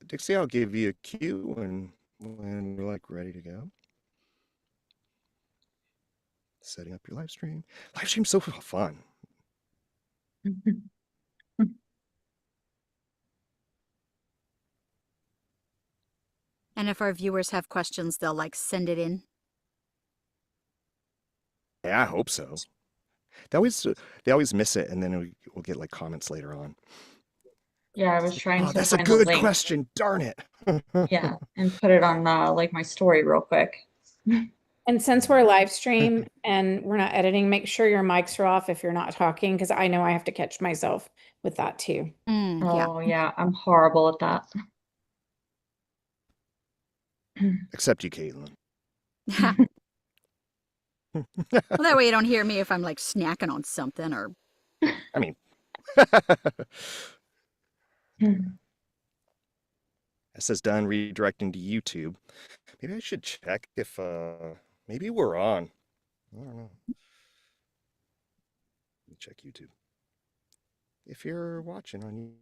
Dixie, I'll give you a cue when we're like ready to go. Setting up your live stream. Live stream's so fun. And if our viewers have questions, they'll like send it in. Yeah, I hope so. They always miss it, and then we'll get like comments later on. Yeah, I was trying to that's a find the good link. question. Darn it. Yeah, and put it on like my story real quick. And since we're live stream and we're not editing, make sure your mics are off if you're not talking, because I know I have to catch myself with that too. Oh yeah, I'm horrible at that. Except you, Kaitlyn. Well, that way you don't hear me if I'm like snacking on something or. I mean. It says done redirecting to YouTube. Maybe I should check if maybe we're on. I don't know. Let me check YouTube. If you're watching on YouTube.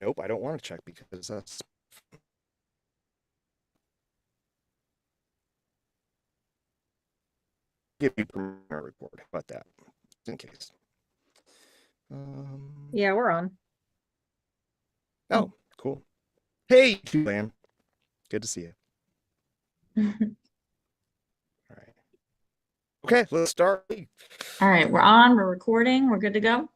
Nope, I don't want to check because that's give you permission report. How about that? In case. Yeah, we're on. Oh, cool. Hey, man. Good to see you. All right. Okay, let's start. All right, we're on. We're recording. We're good to go.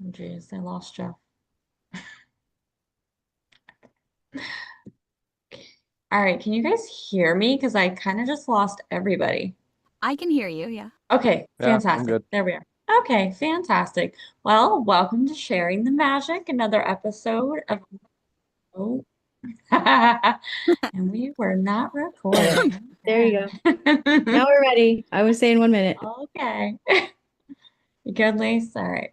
Oh, geez, I lost Jeff. All right, can you guys hear me? Because I kind of just lost everybody. I can hear you, yeah. Okay, Yeah, I'm fantastic. good. There we are. Okay, fantastic. Well, welcome to Sharing the Magic, another episode of Oh. And we were not recording. There you go. Now we're ready. I was saying 1 minute. Okay. You good, Lise? All right.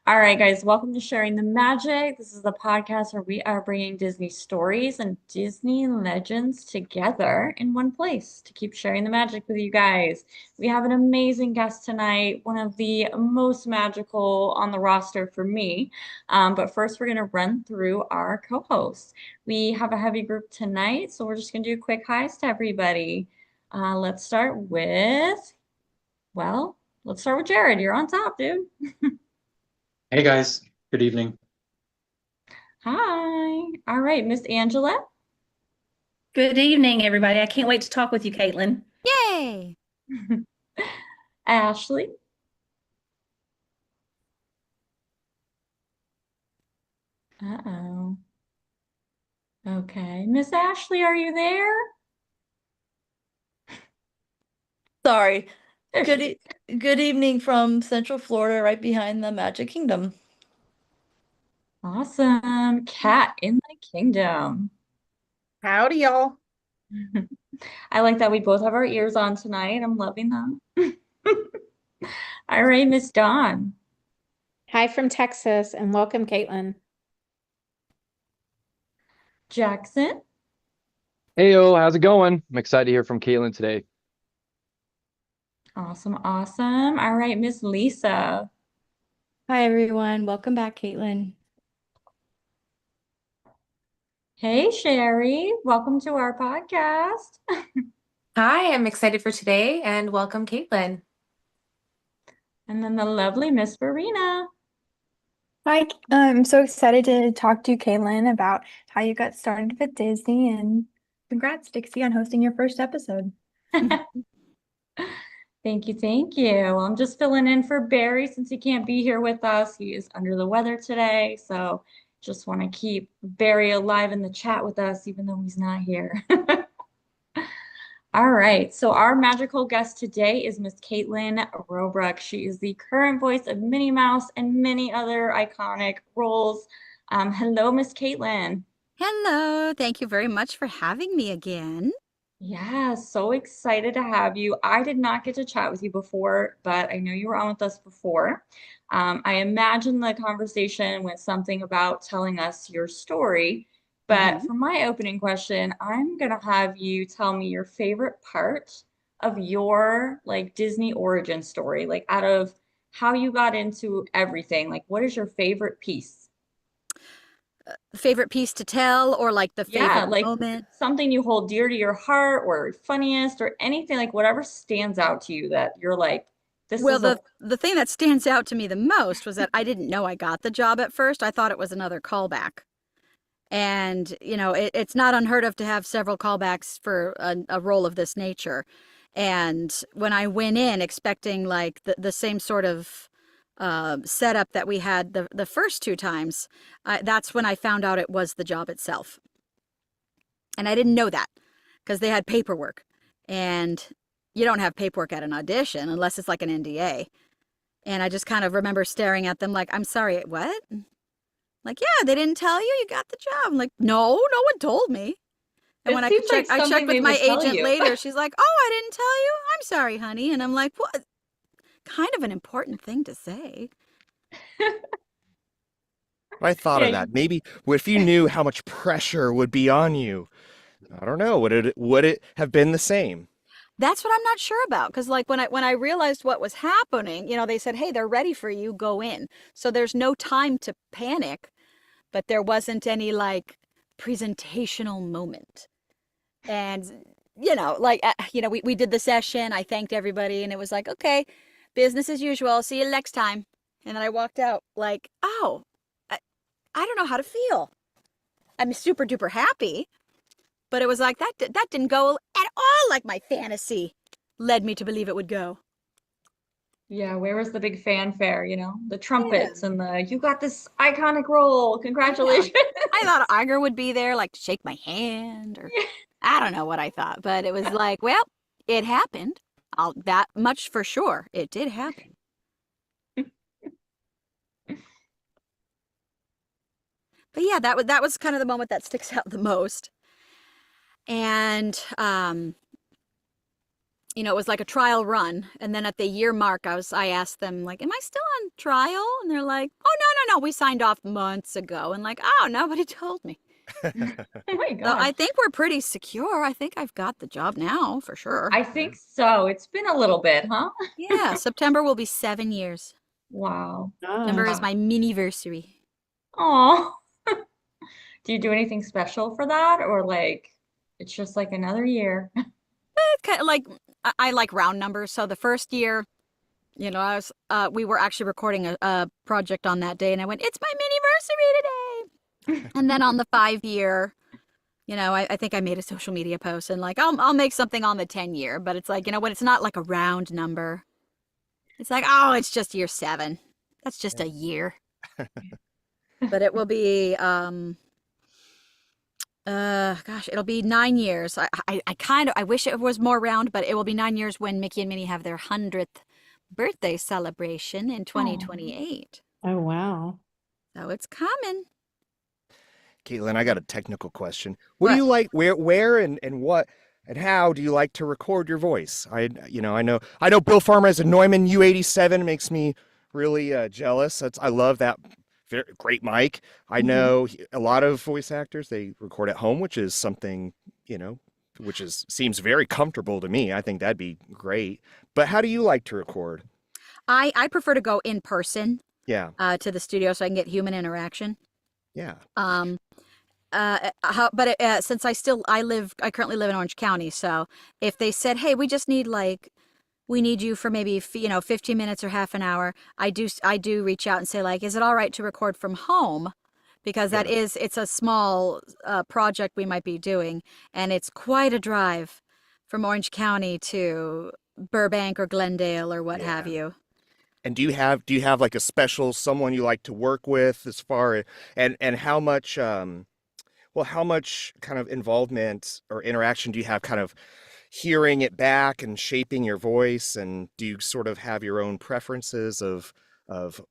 All right, guys, welcome to Sharing the Magic. This is the podcast where we are bringing Disney stories and Disney legends together in one place to keep sharing the magic with you guys. We have an amazing guest tonight, one of the most magical on the roster for me. But first, we're going to run through our co-hosts. We have a heavy group tonight, so we're just going to do quick highs to everybody. Let's start with Jared. You're on top, dude. Hey guys, good evening. Hi. All right, Miss Angela. Good evening, everybody. I can't wait to talk with you, Kaitlyn. Yay! Ashley. Uh-oh. Okay. Miss Ashley, are you there? Sorry. There she Good evening from Central Florida, right behind the Magic Kingdom. Awesome. Cat in the Kingdom. Howdy, y'all. I like that we both have our ears on tonight. I'm loving them. All right, Miss Dawn. Hi from Texas and welcome, Kaitlyn. Jackson. Heyo, how's it going? I'm excited to hear from Kaitlyn today. Awesome, awesome. All right, Miss Lisa. Hi, everyone. Welcome back, Kaitlyn. Hey, Sherry. Welcome to our podcast. Hi, I'm excited for today and welcome, Kaitlyn. And then the lovely Miss Verena. Hi, I'm so excited to talk to Kaitlyn about how you got started with Disney, and congrats, Dixie, on hosting your first episode. Thank you, thank you. Well, I'm just filling in for Barry since he can't be here with us. He is under the weather today, so just want to keep Barry alive in the chat with us, even though he's not here. All right, so our magical guest today is Miss Kaitlyn Robrock. She is the current voice of Minnie Mouse and many other iconic roles. Hello, Miss Kaitlyn. Hello. Thank you very much for having me again. Yeah, so excited to have you. I did not get to chat with you before, but I know you were on with us before. I imagine the conversation went something about telling us your story. But for my opening question, I'm going to have you tell me your favorite part of your like Disney origin story. Like out of how you got into everything. Like, what is your favorite piece? Favorite piece to tell, or like the Yeah, favorite like moment? something you hold dear to your heart or funniest or anything, like whatever stands out to you that you're like, this Well, is a the thing that stands out to me the most was that I didn't know I got the job at first. I thought it was another callback. And, you know, it's not unheard of to have several callbacks for a role of this nature. And when I went in expecting like the same sort of setup that we had the first two times, that's when I found out it was the job itself. And I didn't know that because they had paperwork. And you don't have paperwork at an audition unless it's like an NDA. And I just kind of remember staring at them like, I'm sorry, what? Like, yeah, they didn't tell you you got the job. I'm like, no one told me. And It when I seems like checked, I something checked they with my would tell agent you. later. She's like, oh, I didn't tell you. I'm sorry, honey. And I'm like, what? Kind of an important thing to say. I thought Yeah, of that. Maybe if you knew how much pressure would be on you, I don't know, would it have been the same? That's what I'm not sure about. Because like when I realized what was happening, you know, they said, hey, they're ready for you. Go in. So there's no time to panic. But there wasn't any like presentational moment. And, you know, like, you know, we did the session. I thanked everybody and it was like, okay, business as usual. See you next time. And then I walked out like, oh, I don't know how to feel. I'm super duper happy. But it was like, that didn't go at all like my fantasy led me to believe it would go. yeah, where was the big fanfare, you know? The trumpets and you got this iconic role. Congratulations. I thought Iger would be there, like to shake my hand, or I don't know what I thought, but it was like, well, it happened. That much for sure. It did happen. But yeah, that was kind of the moment that sticks out the most. And you know, it was like a trial run. And then at the year mark, I asked them, like, am I still on trial? And they're like, oh, no, we signed off months ago. And like, oh, nobody told me. Oh my So God. I think we're pretty secure. I think I've got the job now for sure. I think so. It's been a little bit, huh? Yeah, September will be 7 years. Wow. September is my mini-versary. Aw. Do you do anything special for that? Or like, it's just like another year? It's kind of like, I like round numbers. So the first year, you know, we were actually recording a project on that day, and I went, it's my mini-versary today. And then on the 5-year, you know, I think I made a social media post and like, I'll make something on the 10-year, but it's like, you know, when it's not like a round number, it's like, oh, it's just year 7. That's just a year. But it will be, gosh, it'll be 9 years. I wish it was more round, but it will be 9 years when Mickey and Minnie have their 100th birthday celebration in 2028. Oh, wow. So it's coming. Kaitlyn, I got a technical question. What do you like? Where and what and how do you like to record your voice? I know Bill Farmer has a Neumann U87, makes me really jealous. I love that. Very great mic. I know a lot of voice actors, they record at home, which is something, you know, seems very comfortable to me. I think that'd be great. But how do you like to record? I prefer to go in person. Yeah. To the studio so I can get human interaction. Yeah. Since I currently live in Orange County, so if they said, hey, we need you for maybe 15 minutes or half an hour, I do reach out and say, like, is it all right to record from home? Because it's a small project we might be doing, and it's quite a drive from Orange County to Burbank or Glendale or what have you. And do you have like a special someone you like to work with as far and how much kind of involvement or interaction do you have kind of hearing it back and shaping your voice, and do you sort of have your own preferences of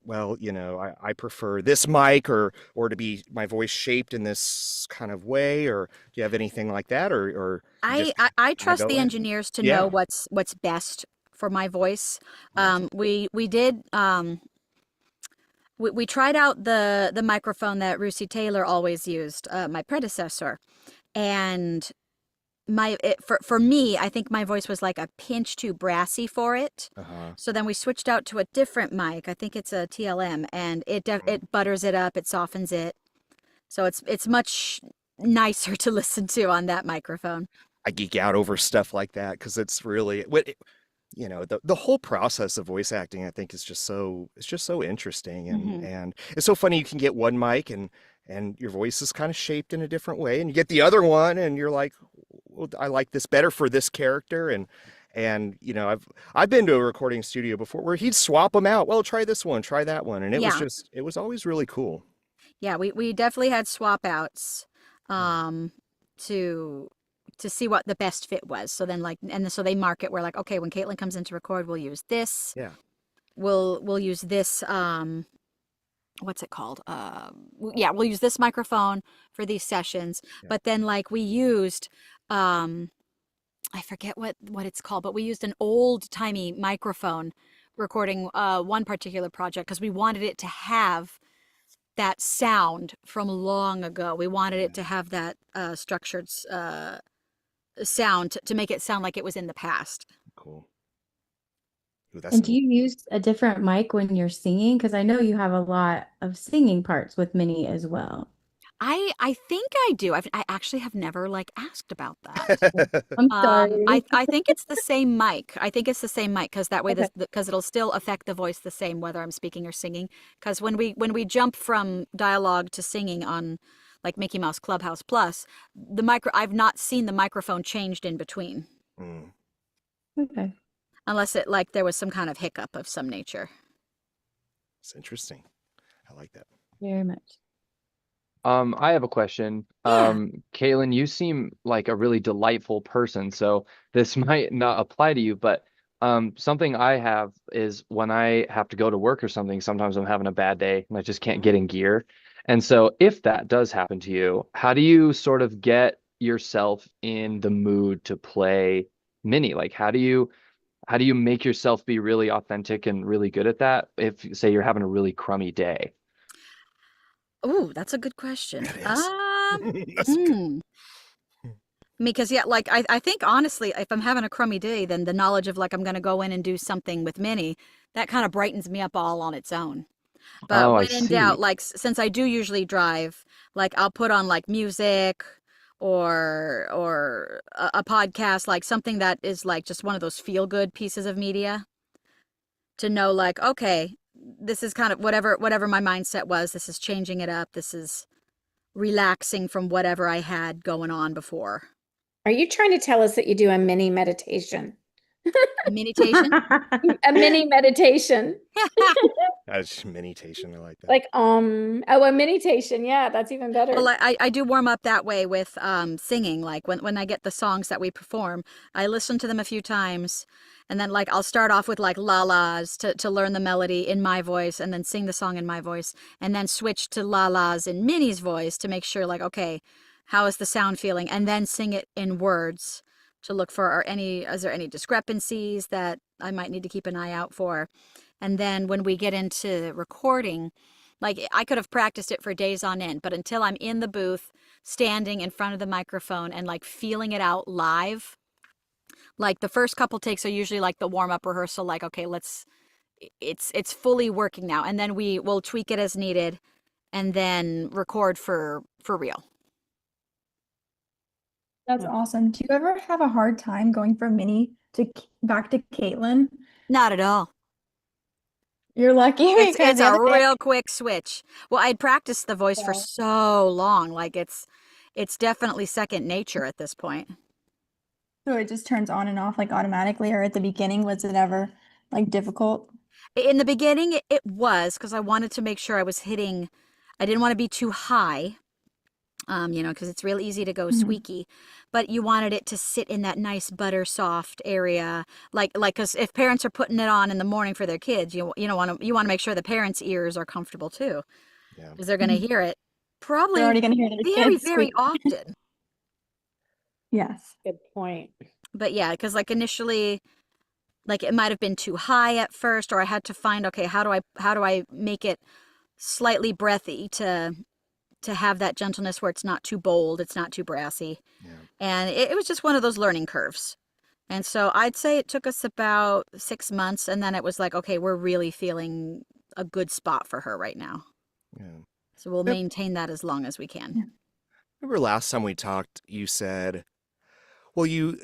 well, you know, I prefer this mic or to be my voice shaped in this kind of way, or do you have anything like that, or I trust the engineers to know what's best for my voice. We tried out the microphone that Russi Taylor always used, my predecessor, and for me, I think my voice was like a pinch too brassy for it. So then we switched out to a different mic. I think it's a TLM, and it butters it up, it softens it. So it's much nicer to listen to on that microphone. I geek out over stuff like that because it's really the whole process of voice acting, I think, is just so interesting, and it's so funny. You can get one mic and your voice is kind of shaped in a different way, and you get the other one and you're like, well, I like this better for this character, and I've been to a recording studio before where he'd swap them out. Well, try this one, try that one, and it was always really cool. Yeah, we definitely had swap outs to see what the best fit was. So then so they mark it where like, okay, when Kaitlyn comes in to record, we'll use this. Yeah. We'll use this what's it called? We'll use this microphone for these sessions. Yeah. But then like we used I forget what it's called, but we used an old-timey microphone recording one particular project because we wanted it to have that sound from long ago. We wanted it to have that structured sound to make it sound like it was in the past. Cool. Ooh, and do you use a different mic when you're singing? Because I know you have a lot of singing parts with Minnie as well. I think I do. I actually have never like asked about that. I'm sorry. I think it's the same mic. I think it's the same mic because that way, because it'll still affect the voice the same whether I'm speaking or singing. Because when we jump from dialogue to singing on like Mickey Mouse Clubhouse Plus, I've not seen the microphone changed in between. Okay. Unless there was some kind of hiccup of some nature. It's interesting. I like that. Very much. I have a question. Yeah. Kaitlyn, you seem like a really delightful person, so this might not apply to you, but something I have is when I have to go to work or something, sometimes I'm having a bad day and I just can't get in gear. And so if that does happen to you, how do you sort of get yourself in the mood to play Minnie? Like how do you make yourself be really authentic and really good at that if, say, you're having a really crummy day? Oh, that's a good question. Because I think honestly, if I'm having a crummy day, then the knowledge of like I'm going to go in and do something with Minnie, that kind of brightens me up all on its own. But when in doubt, like since I do usually drive, like I'll put on like music or a podcast, like something that is like just one of those feel good pieces of media to know like, okay, this is kind of whatever my mindset was, this is changing it up. This is relaxing from whatever I had going on before. Are you trying to tell us that you do a mini meditation? A meditation? A mini meditation. That's meditation. I like that. Like, a meditation. Yeah, that's even better. Well, I do warm up that way with singing. Like when I get the songs that we perform, I listen to them a few times. And then like I'll start off with like la-las to learn the melody in my voice and then sing the song in my voice and then switch to la-las in Minnie's voice to make sure like, okay, how is the sound feeling? And then sing it in words to look for is there any discrepancies that I might need to keep an eye out for? And then when we get into recording, like I could have practiced it for days on end, but until I'm in the booth, standing in front of the microphone and like feeling it out live, like the first couple takes are usually like the warm-up rehearsal, like, okay, it's fully working now. And then we will tweak it as needed and then record for real. That's awesome. Do you ever have a hard time going from Minnie back to Kaitlyn? Not at all. You're lucky. It's a real quick switch. Well, I'd practiced the voice for so long, like it's definitely second nature at this point. So it just turns on and off like automatically, or at the beginning, was it ever like difficult? In the beginning, it was because I wanted to make sure I didn't want to be too high, because it's real easy to go squeaky, but you wanted it to sit in that nice butter soft area, like because if parents are putting it on in the morning for their kids, you want to make sure the parents' ears are comfortable too, because they're going to hear it probably They're already going to hear their very kids very squeak. often. Yes. Good point. But yeah, because like initially, like it might have been too high at first, or I had to find, okay, how do I make it slightly breathy to to have that gentleness where it's not too bold, it's not too brassy. Yeah. And it was just one of those learning curves. And so I'd say it took us about 6 months, and then it was like, okay, we're really feeling a good spot for her right now. Yeah. So we'll Yep. maintain that as long as we can. Remember last time we talked, you said, well, you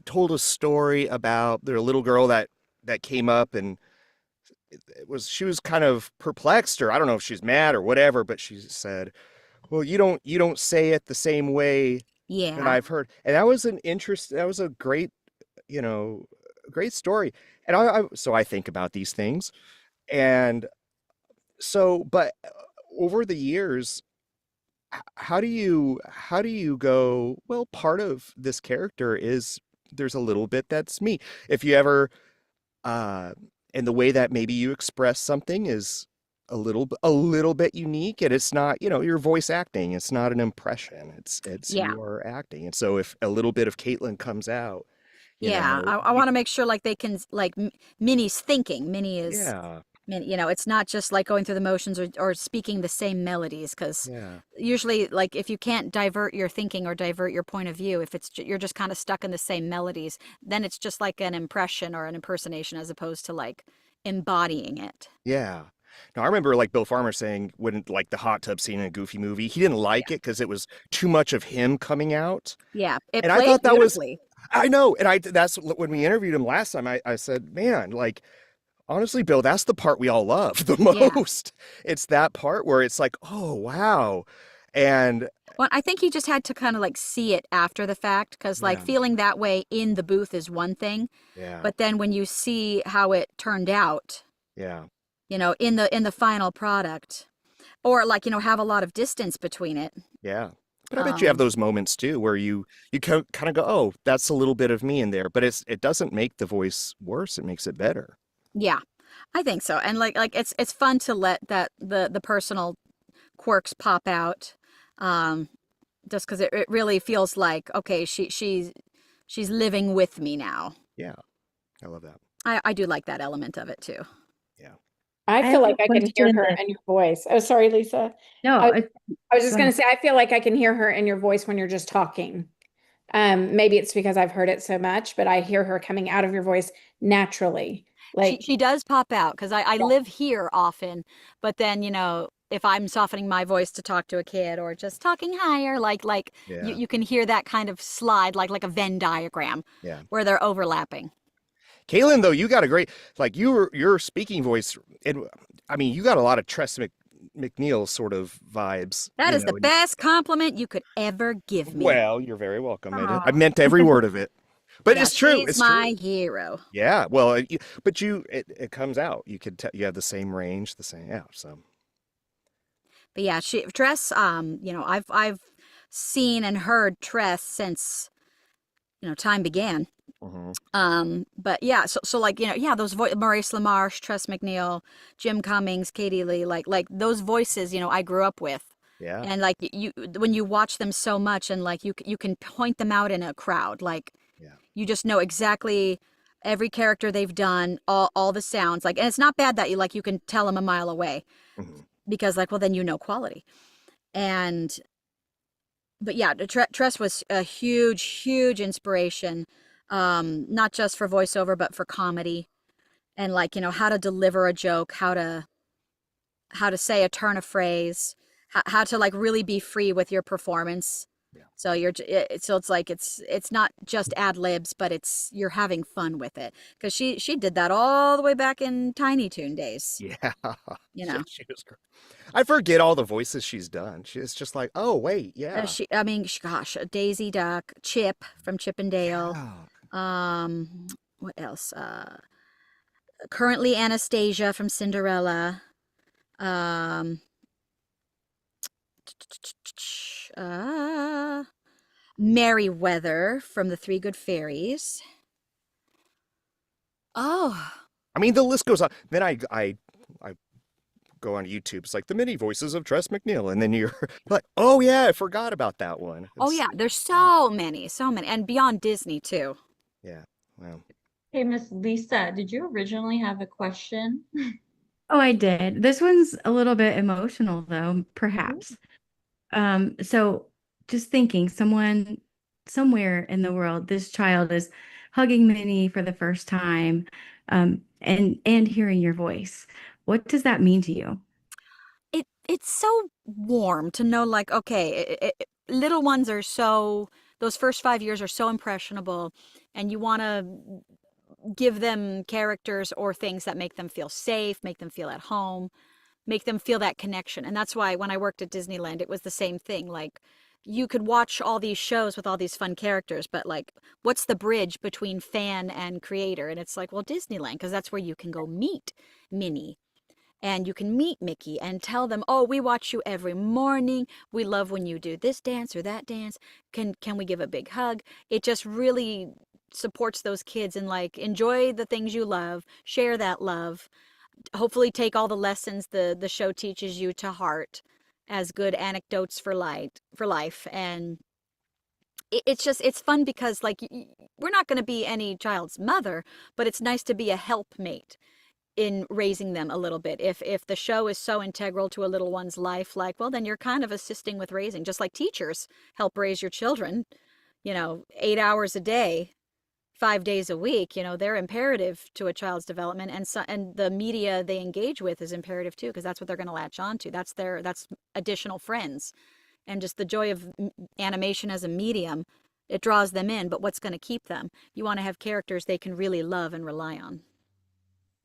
told a story about there a little girl that came up, and she was kind of perplexed, or I don't know if she's mad or whatever, but she said, well, you don't say it the same way that Yeah. I've heard. And that was that was a great, great story. And so I think about these things. And so, but over the years, how do you go, well, part of this character is there's a little bit that's me. If you ever, and the way that maybe you express something is a little bit unique, and it's not, your voice acting. It's not an impression. It's Yeah. your acting. And so if a little bit of Kaitlyn comes out, Yeah. I want to make sure like they can, like Minnie's thinking. Minnie is, yeah, it's not just like going through the motions or speaking the same melodies, because yeah, usually, like, if you can't divert your thinking or divert your point of view, if you're just kind of stuck in the same melodies, then it's just like an impression or an impersonation as opposed to like embodying it. yeah. Now, I remember like Bill Farmer saying when like the hot tub scene in a Goofy movie, he didn't like it because it was too much of him coming out. Yeah, it And I played thought that was, beautifully. I know. And that's when we interviewed him last time, I said, man, like, honestly, Bill, that's the part we all love the Yeah. most. It's that part where it's like, oh, wow. And Well, I think he just had to kind of like see it after the fact, because like yeah, feeling that way in the booth is one thing, yeah, but then when you see how it turned out, yeah, in the final product, or like, have a lot of distance between it. yeah. But I bet you have those moments too where you kind of go, oh, that's a little bit of me in there, but it doesn't make the voice worse. It makes it better. Yeah, I think so. And like it's fun to let that the personal quirks pop out, just because it really feels like, okay, she's living with me now. Yeah, I love that. I do like that element of it too. Yeah. I have feel a like I can hear question her that- in your voice. Oh, sorry, Lisa. No, I was just go going ahead. to say, I feel like I can hear her in your voice when you're just talking. Maybe it's because I've heard it so much, but I hear her coming out of your voice naturally. Like, She does pop out, because I live here often, but then, if I'm softening my voice to talk to a kid or just talking higher, like Yeah. you can hear that kind of slide, like a Venn diagram, Yeah. where they're overlapping. Kaitlyn, though, you got a great, like your speaking voice. And I mean, you got a lot of Tress McNeil sort of vibes. That you is know, the and- best compliment you could ever give me. Well, you're very welcome. Aw. I meant every word of it. But Yeah, it's true. she's It's my true. hero. Yeah. Well, but it comes out. You could tell you have the same range, the same. Yeah. So. But yeah, Tress, I've seen and heard Tress since, time began. Mhm. But yeah, so like, those Maurice LaMarche, Tress McNeil, Jim Cummings, Katie Lee, like those voices, I grew up with. Yeah. And like when you watch them so much, and like you can point them out in a crowd, like Yeah. you just know exactly every character they've done, all the sounds, like, and it's not bad that you can tell them a mile away, Mhm. because like, well, then quality. But yeah, Tress was a huge inspiration, not just for voiceover, but for comedy, and like, how to deliver a joke, how to say a turn of phrase, how to like really be free with your performance. Yeah. So it's like it's not just ad libs, but you're having fun with it, because she did that all the way back in Tiny Toon days. Yeah. Yeah, She was great. I forget all the voices she's done. It's just like, oh wait, yeah. gosh, Daisy Duck, Chip from Chip and Dale. Yeah. What else? Currently Anastasia from Cinderella. Merryweather from The Three Good Fairies. Oh, I mean, the list goes on. Then I go on YouTube. It's like the mini voices of Tress McNeil, and then you're like, oh yeah, I forgot about that one. oh yeah, there's so many, and beyond Disney too. Yeah. Well, Hey, Miss Lisa, did you originally have a question? Oh, I did. This one's a little bit emotional though, perhaps. So just thinking someone somewhere in the world, this child is hugging Minnie for the first time, and hearing your voice. What does that mean to you? It's so warm to know, like, okay, little ones are so, those first 5 years are so impressionable, and you want to give them characters or things that make them feel safe, make them feel at home, make them feel that connection. And that's why when I worked at Disneyland, it was the same thing. Like, you could watch all these shows with all these fun characters, but like, what's the bridge between fan and creator? And it's like, well, Disneyland, because that's where you can go meet Minnie and you can meet Mickey and tell them, "Oh, we watch you every morning. We love when you do this dance or that dance. Can we give a big hug?" It just really supports those kids and like enjoy the things you love, share that love, hopefully take all the lessons the show teaches you to heart as good anecdotes for life. And it's just, it's fun because like we're not going to be any child's mother, but it's nice to be a helpmate in raising them a little bit. If the show is so integral to a little one's life, like, well, then you're kind of assisting with raising, just like teachers help raise your children, 8 hours a day, 5 days a week. They're imperative to a child's development, and the media they engage with is imperative too, because that's what they're going to latch on to. That's additional friends, and just the joy of animation as a medium, it draws them in. But what's going to keep them? You want to have characters they can really love and rely on.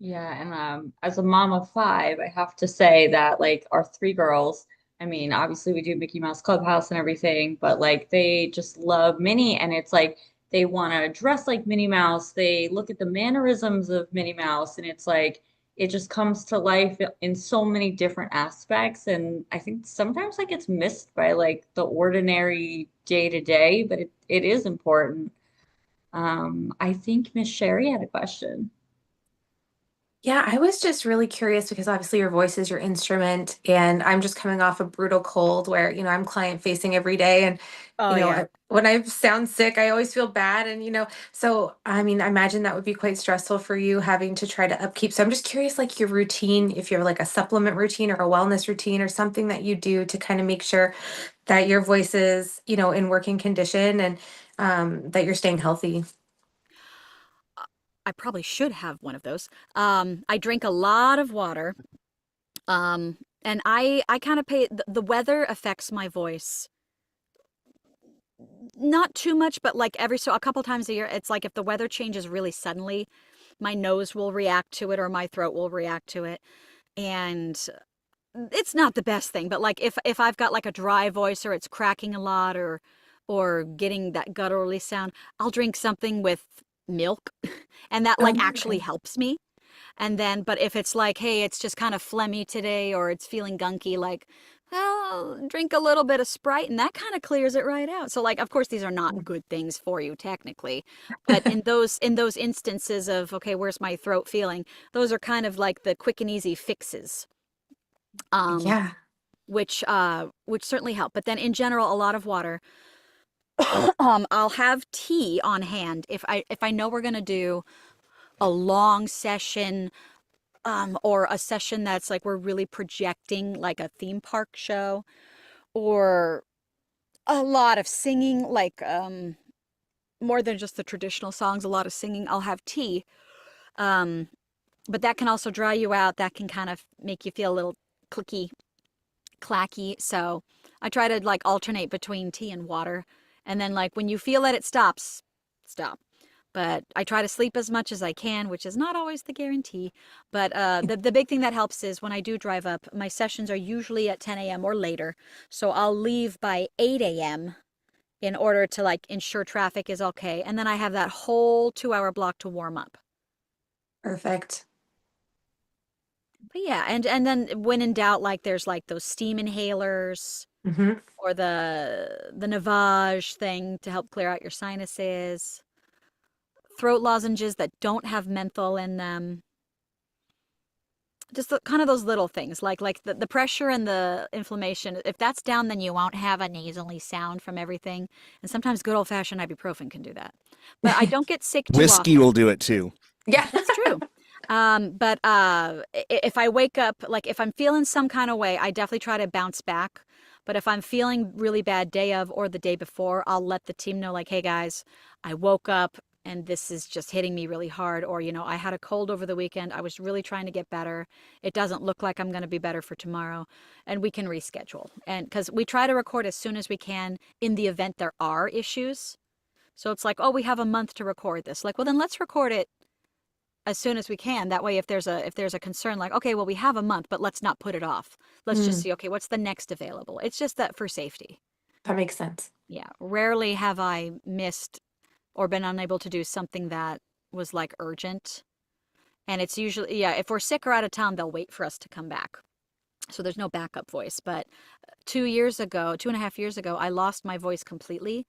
Yeah, and as a mom of five, I have to say that like our three girls, I mean, obviously we do Mickey Mouse Clubhouse and everything, but like they just love Minnie, and it's like they want to dress like Minnie Mouse. They look at the mannerisms of Minnie Mouse, and it's like it just comes to life in so many different aspects. And I think sometimes like it's missed by like the ordinary day to day, but it is important. I think Miss Sherry had a question. Yeah, I was just really curious because obviously your voice is your instrument, and I'm just coming off a brutal cold where, I'm client facing every day. And, Oh yeah. when I sound sick, I always feel bad. And, so I mean, I imagine that would be quite stressful for you having to try to upkeep. So I'm just curious, like your routine, if you're like a supplement routine or a wellness routine or something that you do to kind of make sure that your voice is, in working condition, and that you're staying healthy. I probably should have one of those. I drink a lot of water. And I kind of the weather affects my voice. Not too much, but like a couple times a year, it's like if the weather changes really suddenly, my nose will react to it or my throat will react to it. And it's not the best thing, but like if I've got like a dry voice or it's cracking a lot or getting that gutturally sound, I'll drink something with milk and that like actually helps me. And then, but if it's like, hey, it's just kind of phlegmy today or it's feeling gunky, like, well, drink a little bit of Sprite and that kind of clears it right out. So like, of course, these are not good things for you technically, but in those instances of, okay, where's my throat feeling? Those are kind of like the quick and easy fixes. Yeah. Which certainly help. But then in general, a lot of water. I'll have tea on hand if I know we're gonna do a long session, or a session that's like we're really projecting like a theme park show, or a lot of singing, like more than just the traditional songs, a lot of singing. I'll have tea, but that can also dry you out. That can kind of make you feel a little clicky, clacky. So I try to like alternate between tea and water. And then like when you feel that it stops, stop. But I try to sleep as much as I can, which is not always the guarantee. But the big thing that helps is when I do drive up, my sessions are usually at 10 a.m. or later. So I'll leave by 8 a.m. in order to like ensure traffic is okay. And then I have that whole 2-hour block to warm up. Perfect. But yeah, and then when in doubt, like there's like those steam inhalers. Mm-hmm. Or the Navage thing to help clear out your sinuses. Throat lozenges that don't have menthol in them. Just kind of those little things, like the pressure and the inflammation. If that's down, then you won't have a nasally sound from everything. And sometimes good old-fashioned ibuprofen can do that. But I don't get sick too Whiskey often. will do it too. Yeah. That's true. But if I wake up, like if I'm feeling some kind of way, I definitely try to bounce back. But if I'm feeling really bad day of or the day before, I'll let the team know, like, hey guys, I woke up and this is just hitting me really hard. Or, I had a cold over the weekend. I was really trying to get better. It doesn't look like I'm going to be better for tomorrow. And we can reschedule. And because we try to record as soon as we can in the event there are issues. So it's like, oh, we have a month to record this. Like, well, then let's record it as soon as we can. That way, if there's a concern, like, okay, well, we have a month, but let's not put it off. Let's just see, okay, what's the next available? It's just that for safety. That makes sense. Yeah. Rarely have I missed or been unable to do something that was like urgent. And it's usually, yeah, if we're sick or out of town, they'll wait for us to come back. So there's no backup voice. But 2.5 years ago, I lost my voice completely.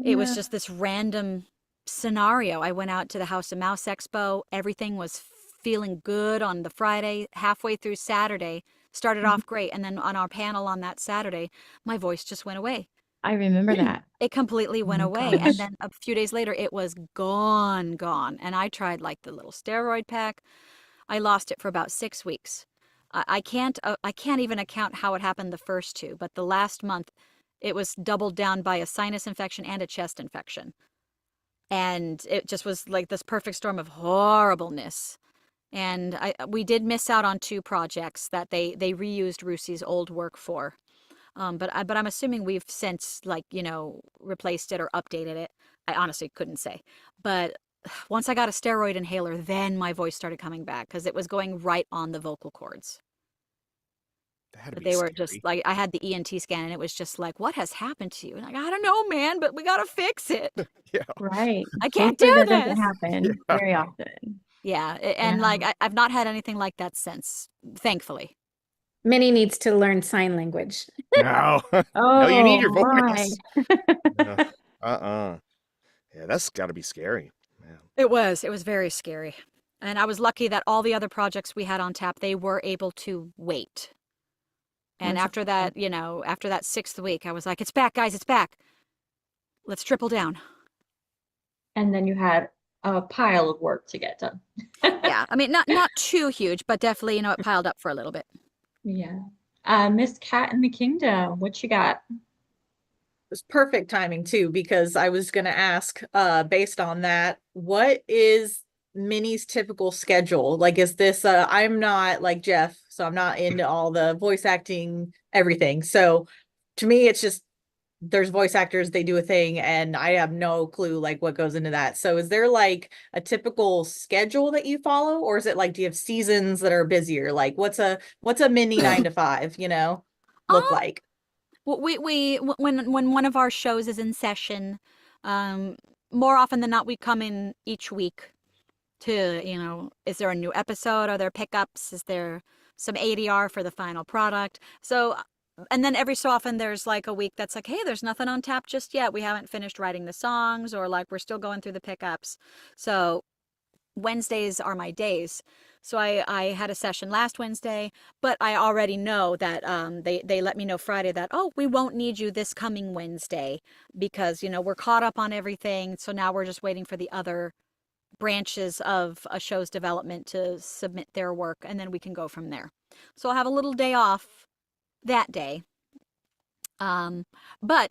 It was just this random scenario. I went out to the House of Mouse Expo. Everything was feeling good on the Friday. Halfway through Saturday, started off great. And then on our panel on that Saturday, my voice just went away. I remember that. It completely went away. And then a few days later, it was gone. And I tried like the little steroid pack. I lost it for about 6 weeks. I can't even account how it happened the first two, but the last month, it was doubled down by a sinus infection and a chest infection. And it just was like this perfect storm of horribleness. And we did miss out on 2 projects that they reused Rusi's old work for. But I'm assuming we've since replaced it or updated it. I honestly couldn't say. But once I got a steroid inhaler, then my voice started coming back because it was going right on the vocal cords. But they were just like, I had the ENT scan and it was just like, what has happened to you? And like, I don't know, man, but we got to fix it. Yeah. Right. I can't Hopefully do that this. doesn't happen very often. Yeah. And like, I've not had anything like that since, thankfully. Minnie needs to learn sign language. No. Oh, No, you need your my. voice. No. Yeah, that's got to be scary. Yeah. It was very scary. And I was lucky that all the other projects we had on tap, they were able to wait. And after that, after that 6th week, I was like, it's back, guys, it's back. Let's triple down. And then you had a pile of work to get done. Yeah, I mean, not too huge, but definitely, it piled up for a little bit. Yeah. Miss Cat in the Kingdom, what you got? It was perfect timing too, because I was going to ask, based on that, what is Minnie's typical schedule? Like, is this, I'm not like Jeff, so I'm not into all the voice acting, everything. So to me, it's just, there's voice actors, they do a thing, and I have no clue like what goes into that. So is there like a typical schedule that you follow, or is it like, do you have seasons that are busier? Like what's a Minnie 9 to 5, look like? We when one of our shows is in session, more often than not, we come in each week to, is there a new episode? Are there pickups? Is there some ADR for the final product? So, and then every so often there's like a week that's like, hey, there's nothing on tap just yet. We haven't finished writing the songs, or like we're still going through the pickups. So Wednesdays are my days. So I had a session last Wednesday, but I already know that they let me know Friday that, oh, we won't need you this coming Wednesday because, we're caught up on everything. So now we're just waiting for the other branches of a show's development to submit their work, and then we can go from there. So I'll have a little day off that day. But,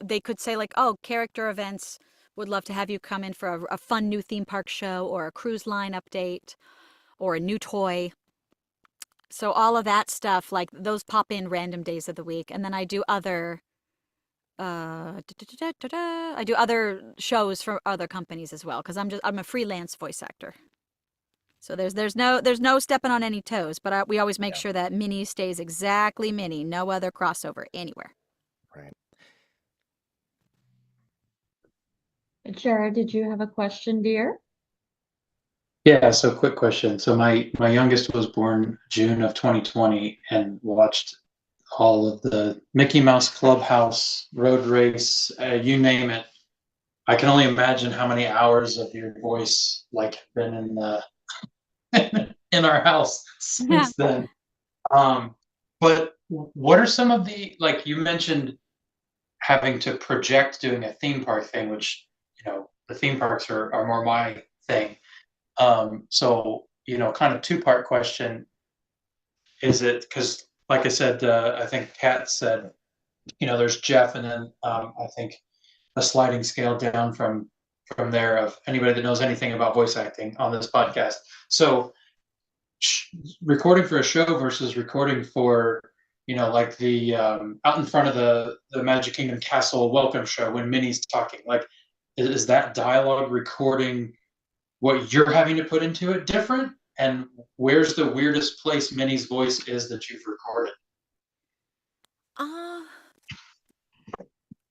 they could say like, oh, character events would love to have you come in for a fun new theme park show or a cruise line update or a new toy. So all of that stuff, like those pop in random days of the week. And then I do other I do other shows for other companies as well, because I'm a freelance voice actor. So there's no stepping on any toes, but we always make sure that Minnie stays exactly Minnie, no other crossover anywhere. Right. Jared, did you have a question, dear? Yeah, so quick question. So my youngest was born June of 2020 and watched all of the Mickey Mouse Clubhouse, road race, you name it. I can only imagine how many hours of your voice like been in the in our house since then. But what are some of the, like you mentioned having to project doing a theme park thing, which the theme parks are more my thing. So, kind of two-part question. Is it, because like I said, I think Kat said, there's Jeff, and then I think a sliding scale down from there of anybody that knows anything about voice acting on this podcast. So recording for a show versus recording for, like the out in front of the Magic Kingdom Castle welcome show when Minnie's talking, like, is that dialogue recording what you're having to put into it different? And where's the weirdest place Minnie's voice is that you've recorded?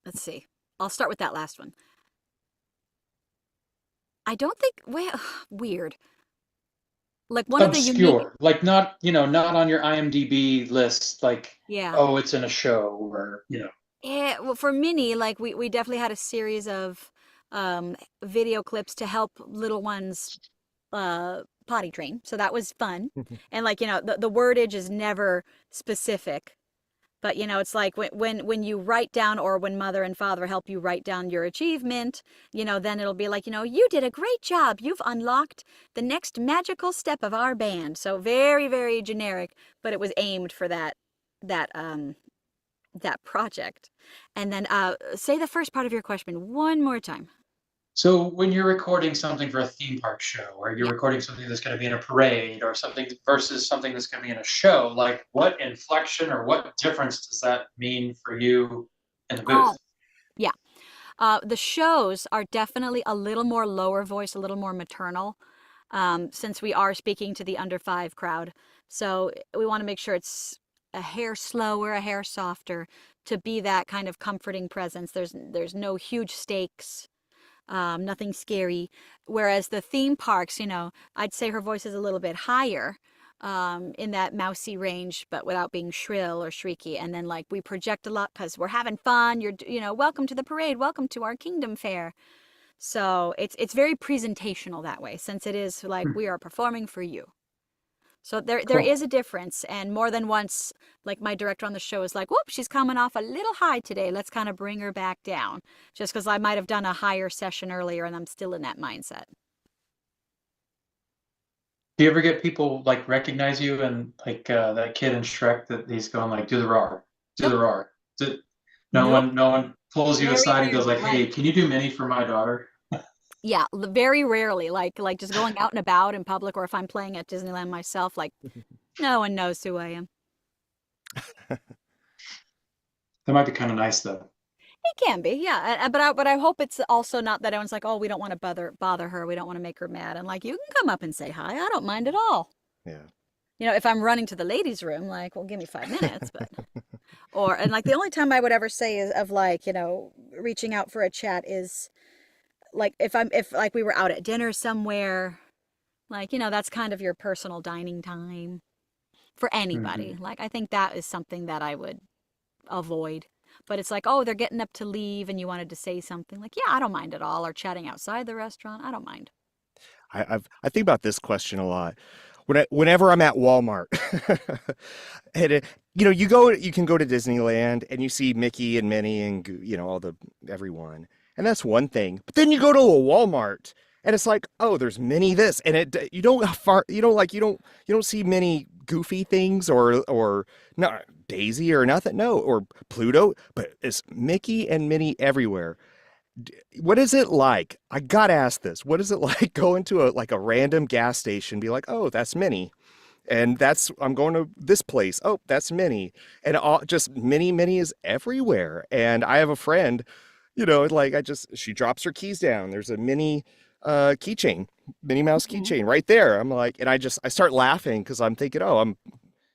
Let's see. I'll start with that last one. I don't think, well, weird. Like one of the unique, Obscure, like not, not on your IMDb list, like, yeah. oh, it's in a show, or, Yeah, well, for Minnie, like we definitely had a series of video clips to help little ones potty train. So that was fun. And like, the wordage is never specific. But it's like when you write down, or when mother and father help you write down your achievement, then it'll be like, you did a great job. You've unlocked the next magical step of our band. So very, very generic, but it was aimed for that project. And then say the first part of your question one more time. So when you're recording something for a theme park show, or you're recording something that's going to be in a parade, or something versus something that's going to be in a show, like what inflection or what difference does that mean for you in the booth? Yeah. The shows are definitely a little more lower voice, a little more maternal, since we are speaking to the under 5 crowd. So we want to make sure it's a hair slower, a hair softer, to be that kind of comforting presence. There's no huge stakes. Nothing scary. Whereas the theme parks, I'd say her voice is a little bit higher, in that mousy range, but without being shrill or shrieky. And then like we project a lot because we're having fun. You're, welcome to the parade. Welcome to our kingdom fair. So it's very presentational that way, since it is like we are performing for you. So there is a difference, and more than once, like my director on the show is like, whoop, she's coming off a little high today. Let's kind of bring her back down, just because I might have done a higher session earlier and I'm still in that mindset. Do you ever get people like recognize you, and like that kid in Shrek that he's going like, do the roar, do the roar? No one pulls you aside and goes like, hey, can you do Minnie for my daughter? Yeah, very rarely, like just going out and about in public, or if I'm playing at Disneyland myself, like no one knows who I am. That might be kind of nice though. It can be, yeah. But I hope it's also not that everyone's like, oh, we don't want to bother her, we don't want to make her mad. And like, you can come up and say hi, I don't mind at all. Yeah. If I'm running to the ladies' room, like, well, give me 5 minutes, but and like the only time I would ever say is of like, reaching out for a chat is like if like we were out at dinner somewhere, like, that's kind of your personal dining time for anybody. Like, I think that is something that I would avoid. But it's like, oh, they're getting up to leave and you wanted to say something, like, yeah, I don't mind at all. Or chatting outside the restaurant, I don't mind. I think about this question a lot. Whenever I'm at Walmart, and you can go to Disneyland and you see Mickey and Minnie and everyone, and that's one thing. But then you go to a Walmart and it's like, oh, there's Minnie this, and you don't see Minnie goofy things or not Daisy or nothing, no, or Pluto, but it's Mickey and Minnie everywhere. What is it like? I gotta ask this. What is it like going to a random gas station, be like, oh, that's Minnie, and I'm going to this place. Oh, that's Minnie, and just Minnie is everywhere. And I have a friend, she drops her keys down. There's a Minnie keychain, Minnie Mouse keychain right there. I'm like, and I start laughing because I'm thinking, oh,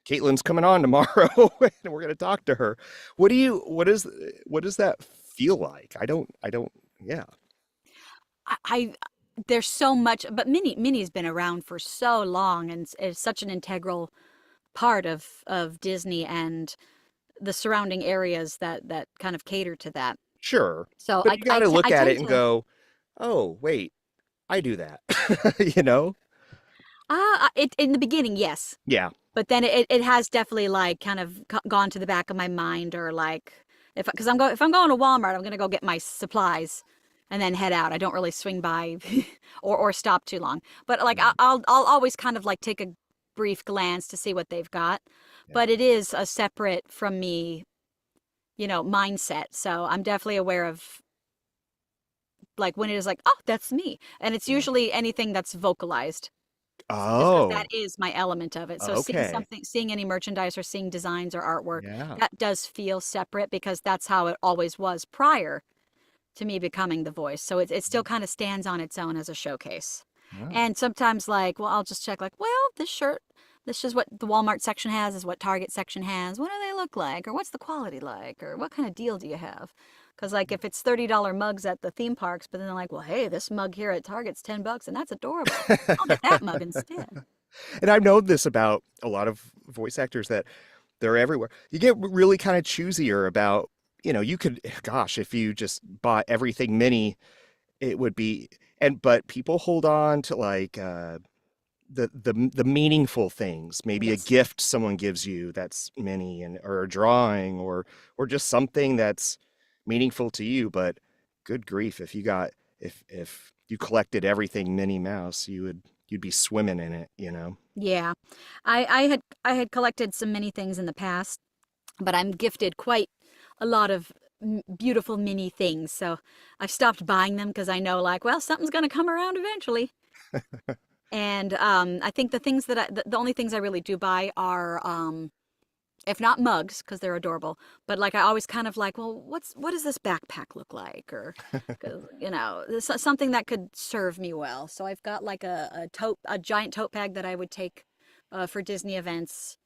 Kaitlyn's coming on tomorrow and we're gonna talk to her. What does that feel like? I don't, yeah. There's so much, but Minnie's been around for so long and is such an integral part of Disney and the surrounding areas that kind of cater to that. Sure. So but you got to look at it and go, oh, wait, I do that, in the beginning, yes. Yeah. But then it has definitely like kind of gone to the back of my mind, or like if I'm going to Walmart, I'm going to go get my supplies. and then head out. I don't really swing by or stop too long. But like I'll always kind of like take a brief glance to see what they've got. But it is a separate from me, mindset. So I'm definitely aware of like when it is like, oh, that's me. And it's usually anything that's vocalized. Because that is my element of it. So seeing any merchandise or seeing designs or artwork, that does feel separate because that's how it always was prior to me becoming the voice. So it still kind of stands on its own as a showcase. And sometimes like, well, I'll just check like, well, this shirt, this is what the Walmart section has, is what Target section has. What do they look like? Or what's the quality like? Or what kind of deal do you have? Because like if it's $30 mugs at the theme parks, but then they're like, well, hey, this mug here at Target's $10 and that's adorable. I'll get that mug instead. And I've known this about a lot of voice actors that they're everywhere. You get really kind of choosier about, you could, gosh, if you just bought everything Minnie, it would be, but people hold on to like the meaningful things, maybe a gift someone gives you that's Minnie, or a drawing or just something that's meaningful to you. But good grief, if you collected everything Minnie Mouse, you'd be swimming in it, Yeah, I had collected some many things in the past, but I'm gifted quite a lot of beautiful mini things, so I've stopped buying them because I know like, well, something's gonna come around eventually. And I think the things that the only things I really do buy are if not mugs, because they're adorable, but like I always kind of like, well, what does this backpack look like? Or, something that could serve me well. So I've got like a giant tote bag that I would take for Disney events,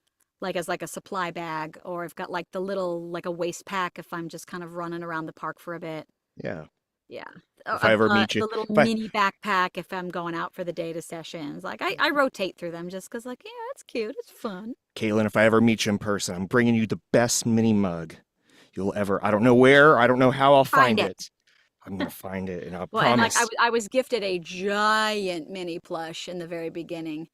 like as like a supply bag, or I've got like the little, like a waist pack if I'm just kind of running around the park for a bit. Yeah. Yeah. If I ever meet you, the little mini backpack if I'm going out for the data sessions. Like I rotate through them just because like, yeah, it's cute. It's fun. Kaitlyn, if I ever meet you in person, I'm bringing you the best mini mug you'll ever. I don't know where. I don't know how I'll find it. I'm gonna find it, and I'll promise. And like I was gifted a giant mini plush in the very beginning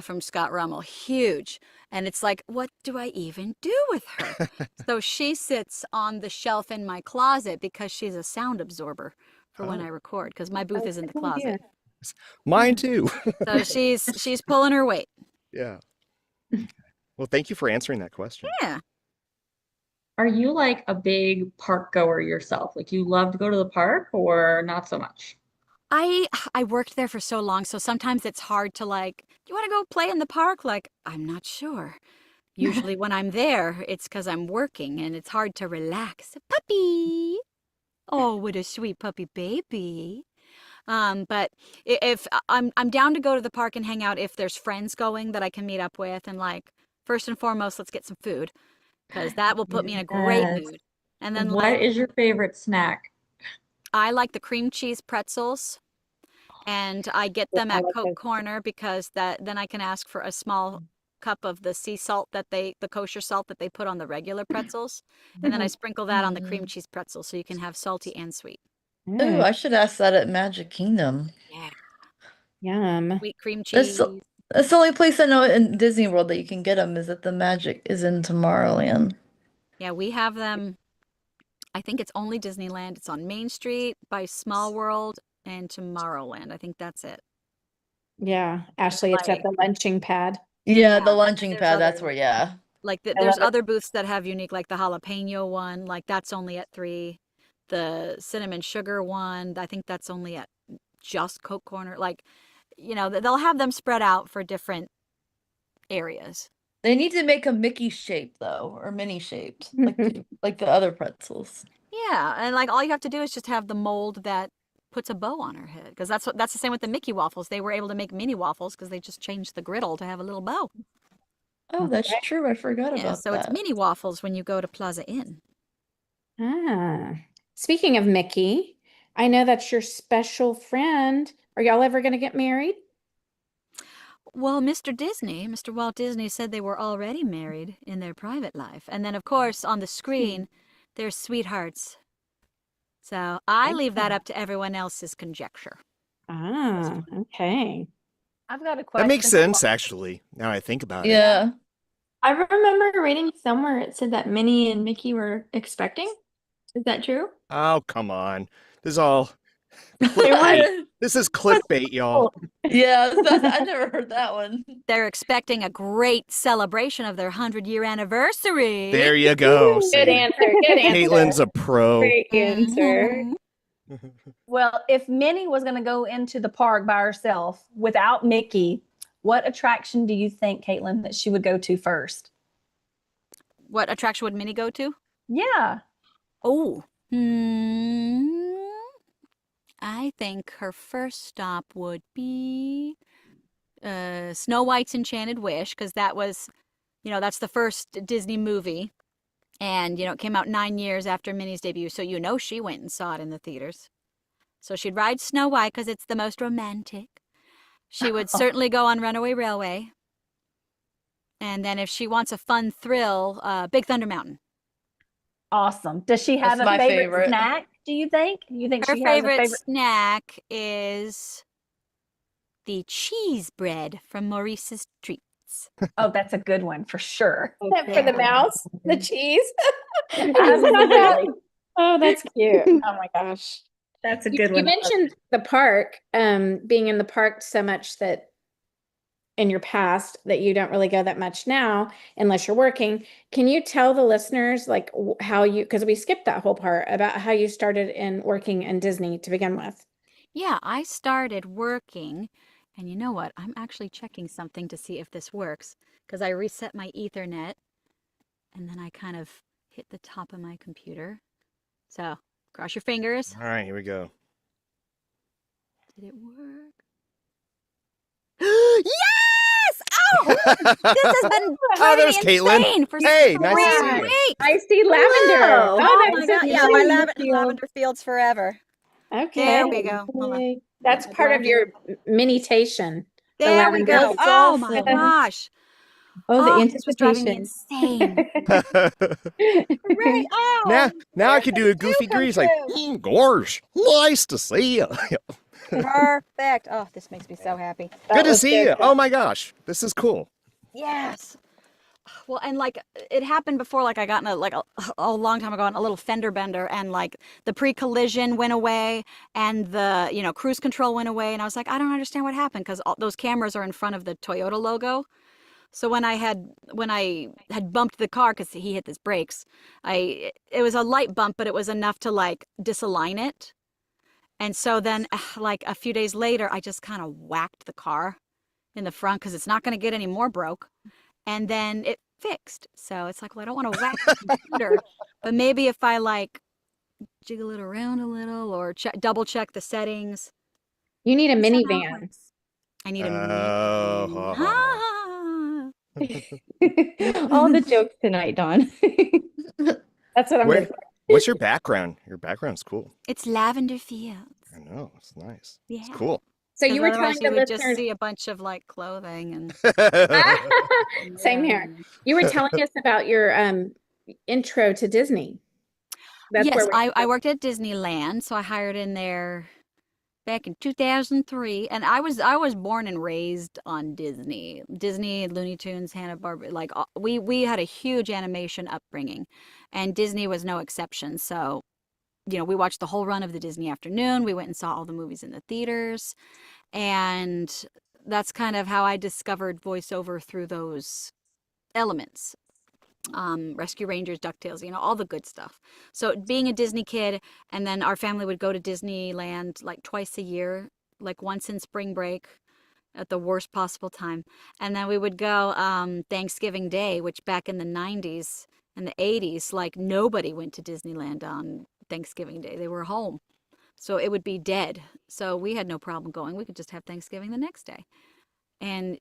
from Scott Rummel, huge, and it's like, what do I even do with her? So she sits on the shelf in my closet because she's a sound absorber for when I record, because my booth is in the closet. Mine too. So she's pulling her weight. Yeah. Well, thank you for answering that question. Yeah. Are you like a big park goer yourself? Like you love to go to the park or not so much? I worked there for so long, so sometimes it's hard to like, do you want to go play in the park? Like, I'm not sure. Usually when I'm there, it's because I'm working and it's hard to relax. Puppy. Oh, what a sweet puppy baby. But if I'm down to go to the park and hang out if there's friends going that I can meet up with, and like, first and foremost, let's get some food, because that will put me in a great mood. And then what is your favorite snack? I like the cream cheese pretzels, and I get them at Coke Corner because then I can ask for a small cup of the sea salt the kosher salt that they put on the regular pretzels, and then I sprinkle that on the cream cheese pretzel so you can have salty and sweet. Ooh, I should ask that at Magic Kingdom. Yeah. Yum. Sweet cream cheese. That's the only place I know in Disney World that you can get them, is at the Magic is in Tomorrowland. Yeah, we have them. I think it's only Disneyland. It's on Main Street by Small World and Tomorrowland. I think that's it. Yeah, Ashley, it's at the lunching pad. Yeah, the lunching pad. That's where. Yeah. Like there's other booths that have unique, like the jalapeno one. Like that's only at 3. The cinnamon sugar one, I think that's only at just Coke Corner. Like, they'll have them spread out for different areas. They need to make a Mickey shape though, or Minnie shaped, like the other pretzels. Yeah, and like all you have to do is just have the mold that puts a bow on her head, because that's the same with the Mickey waffles. They were able to make mini waffles because they just changed the griddle to have a little bow. Oh, that's true. I forgot about that. So it's mini waffles when you go to Plaza Inn. Ah. Speaking of Mickey, I know that's your special friend. Are y'all ever going to get married? Well, Mr. Walt Disney said they were already married in their private life. And then, of course, on the screen, they're sweethearts. So I leave that up to everyone else's conjecture. Ah, okay. I've got a question. That makes sense, actually, now I think about it. Yeah. I remember reading somewhere it said that Minnie and Mickey were expecting. Is that true? Oh, come on. This is all Clickbait. This is clickbait, y'all. Yeah, I never heard that one. They're expecting a great celebration of their 100-year anniversary. There you go. Good See? answer. Good answer. Caitlin's a pro. Great answer. Mhm. Well, if Minnie was going to go into the park by herself without Mickey, what attraction do you think, Kaitlyn, that she would go to first? What attraction would Minnie go to? Yeah. Oh, I think her first stop would be Snow White's Enchanted Wish, because that was, that's the first Disney movie. And, it came out 9 years after Minnie's debut, so she went and saw it in the theaters. So she'd ride Snow White because it's the most romantic. She would certainly go on Runaway Railway. And then if she wants a fun thrill, Big Thunder Mountain. Awesome. Does she have That's a my favorite snack, do you think? Her she has a favorite snack is the cheese bread from Maurice's Treats. Oh, that's a good one for sure. For the mouse, the cheese. Absolutely. Oh, that's cute. Oh my gosh. That's a good You one. mentioned the park, being in the park so much that in your past that you don't really go that much now unless you're working. Can you tell the listeners like how you, because we skipped that whole part about how you started in working in Disney to begin with? Yeah, I started working, and you know what? I'm actually checking something to see if this works, because I reset my Ethernet, and then I kind of hit the top of my computer. So, cross your fingers. All right, here we go. Did it work? Yes! Oh! This has been driving there's me Kaitlyn. insane for Hey, 3 nice to see you. weeks. I see lavender. Hello. Oh, my that's God. so Yeah, my cute. lavender fields forever. Okay. There we go. Hold on. That's part of your minitation. the There we lavender. go. Oh my gosh. Oh, the This was driving me anticipation. insane. Right. Oh, now I can do a goofy grease like, gosh, nice to see you. perfect. Oh, this makes me so happy. Good to see you. Oh my gosh, this is cool. Yes. Well, and like it happened before, like I got in a long time ago on a little fender bender, and like the pre-collision went away, and the cruise control went away, and I was like, I don't understand what happened, because those cameras are in front of the Toyota logo. So when I had bumped the car because he hit his brakes, it was a light bump, but it was enough to like disalign it. And so then like a few days later, I just kind of whacked the car in the front because it's not going to get any more broke. And then it fixed. So it's like, well, I don't want to whack the computer, but maybe if I like jiggle it around a little or double check the settings. You need a That's how it minivan. works. I need a minivan. All the jokes tonight, Dawn. That's what I'm good for. What's your background? Your background's cool. It's lavender fields. I know, it's nice. Yeah. It's cool. So you were Otherwise telling the you would just listeners. see a bunch of like clothing and Same here. You were telling us about your intro to Disney. That's yes, where I worked at Disneyland, so I hired in there back in 2003, and I was born and raised on Disney, Looney Tunes, Hanna-Barbera. Like we had a huge animation upbringing, and Disney was no exception. So, we watched the whole run of the Disney Afternoon. We went and saw all the movies in the theaters, and that's kind of how I discovered voiceover through those elements. Rescue Rangers, DuckTales, all the good stuff. So being a Disney kid, and then our family would go to Disneyland like twice a year, like once in spring break at the worst possible time. And then we would go Thanksgiving Day, which back in the 90s and the 80s, like nobody went to Disneyland on Thanksgiving Day. They were home. So it would be dead. So we had no problem going. We could just have Thanksgiving the next day. And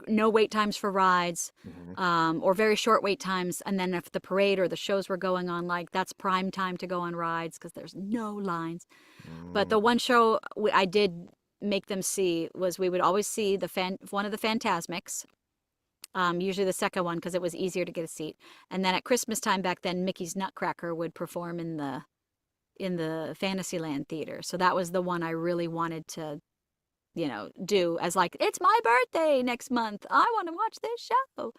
no wait times for rides, or very short wait times. And then if the parade or the shows were going on, like that's prime time to go on rides because there's no lines. But the one show I did make them see was we would always see one of the Fantasmics, usually the second one because it was easier to get a seat. And then at Christmas time back then, Mickey's Nutcracker would perform in the Fantasyland theater. So that was the one I really wanted to do as like, it's my birthday next month. I want to watch this show.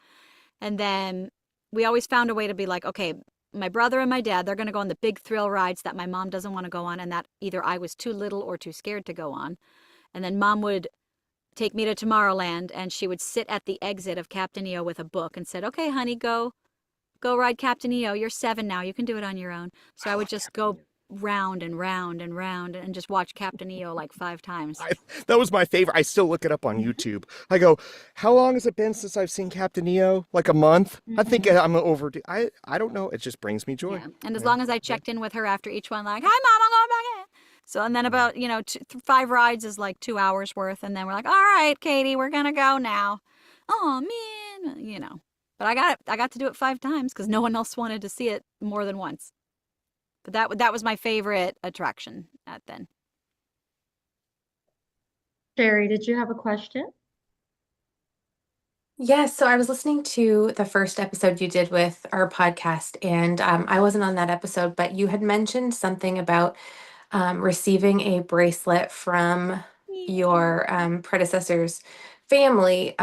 And then we always found a way to be like, okay, my brother and my dad, they're going to go on the big thrill rides that my mom doesn't want to go on, and that either I was too little or too scared to go on. And then mom would take me to Tomorrowland, and she would sit at the exit of Captain EO with a book and said, "Okay, honey, go ride Captain EO. You're 7 now. You can do it on your own." So I would just go round and round and round and just watch Captain EO like 5 times. That was my favorite. I still look it up on YouTube. I go, how long has it been since I've seen Captain EO? Like a month? I think I'm overdue. I don't know. It just brings me joy. Yeah. And as long as I checked in with her after each one, like, "Hi, Mom, I'm going back in." So, and then about, 5 rides is like 2 hours worth. And then we're like, "All right, Katie, we're going to go now." Oh, man, But I got to do it 5 times because no one else wanted to see it more than once. But that was my favorite attraction at then. Sherry, did you have a question? Yes, so I was listening to the first episode you did with our podcast, and I wasn't on that episode, but you had mentioned something about receiving a bracelet from your predecessor's family,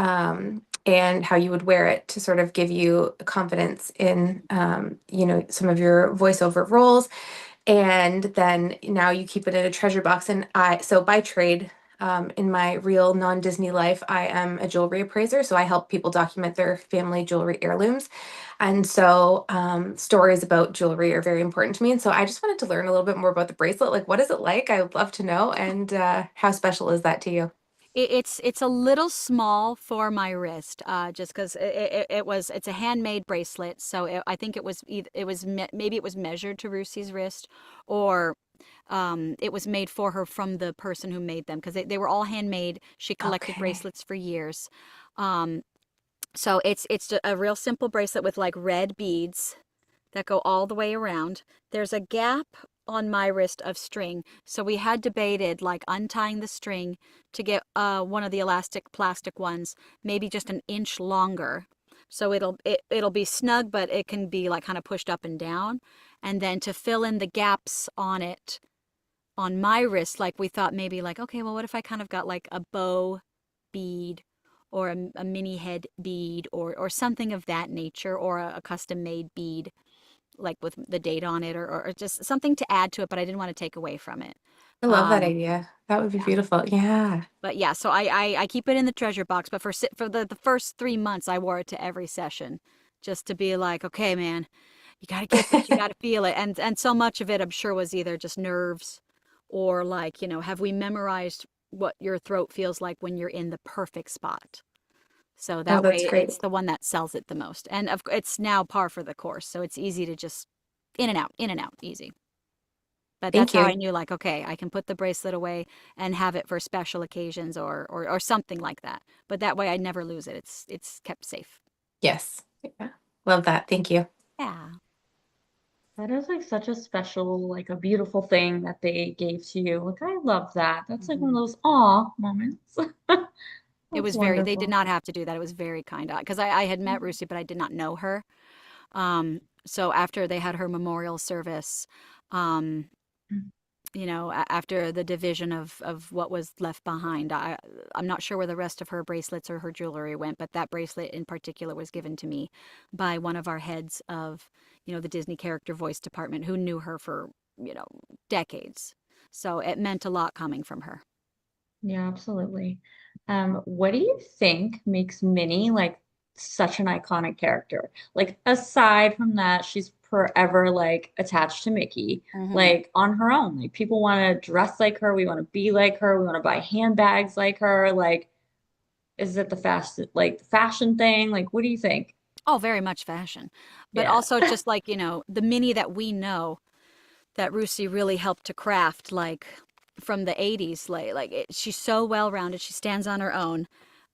and how you would wear it to sort of give you confidence in, some of your voiceover roles. And then now you keep it in a treasure box. And so by trade, in my real non-Disney life, I am a jewelry appraiser. So I help people document their family jewelry heirlooms. And so stories about jewelry are very important to me. And so I just wanted to learn a little bit more about the bracelet. Like, what is it like? I would love to know. And how special is that to you? It's a little small for my wrist, just because it's a handmade bracelet. So I think maybe it was measured to Roosie's wrist, or it was made for her from the person who made them, because they were all handmade. She collected bracelets for years. So it's a real simple bracelet with like red beads that go all the way around. There's a gap on my wrist of string, so we had debated like untying the string to get one of the elastic plastic ones maybe just an inch longer, so it'll be snug, but it can be like kind of pushed up and down, and then to fill in the gaps on it on my wrist, like we thought maybe like, okay, well, what if I kind of got like a bow bead or a mini head bead or something of that nature, or a custom made bead like with the date on it, or just something to add to it, but I didn't want to take away from it. I love that idea. That would be beautiful. Yeah. But yeah, so I keep it in the treasure box, but for the first 3 months I wore it to every session, just to be like, okay, man, you got to get this, you got to feel it. And so much of it I'm sure was either just nerves, or like, have we memorized what your throat feels like when you're in the perfect spot? So that way it's the one that sells it the most. And it's now par for the course. So it's easy to just in and out, easy. But that's how I knew, like, okay, I can put the bracelet away and have it for special occasions or something like that. But that way I never lose it. It's kept safe. Yes. Yeah. Love that. Thank you. Yeah. That is like such a special, like a beautiful thing that they gave to you. Like, I love that. That's like one of those aw moments. It was wonderful. they did not have to do that. It was very kind, because I had met Rusi, but I did not know her. So after they had her memorial service, after the division of what was left behind, I'm not sure where the rest of her bracelets or her jewelry went, but that bracelet in particular was given to me by one of our heads of, the Disney character voice department, who knew her for, decades. So it meant a lot coming from her. Yeah, absolutely. What do you think makes Minnie like such an iconic character? Like, aside from that, she's forever like attached to Mickey, like on her own. Like, people want to dress like her, we want to be like her, we want to buy handbags like her. Like, is it the fashion thing? Like, what do you think? Oh, very much fashion. But also just like, the Minnie that we know that Rusi really helped to craft, like from the 80s, she's so well-rounded. She stands on her own.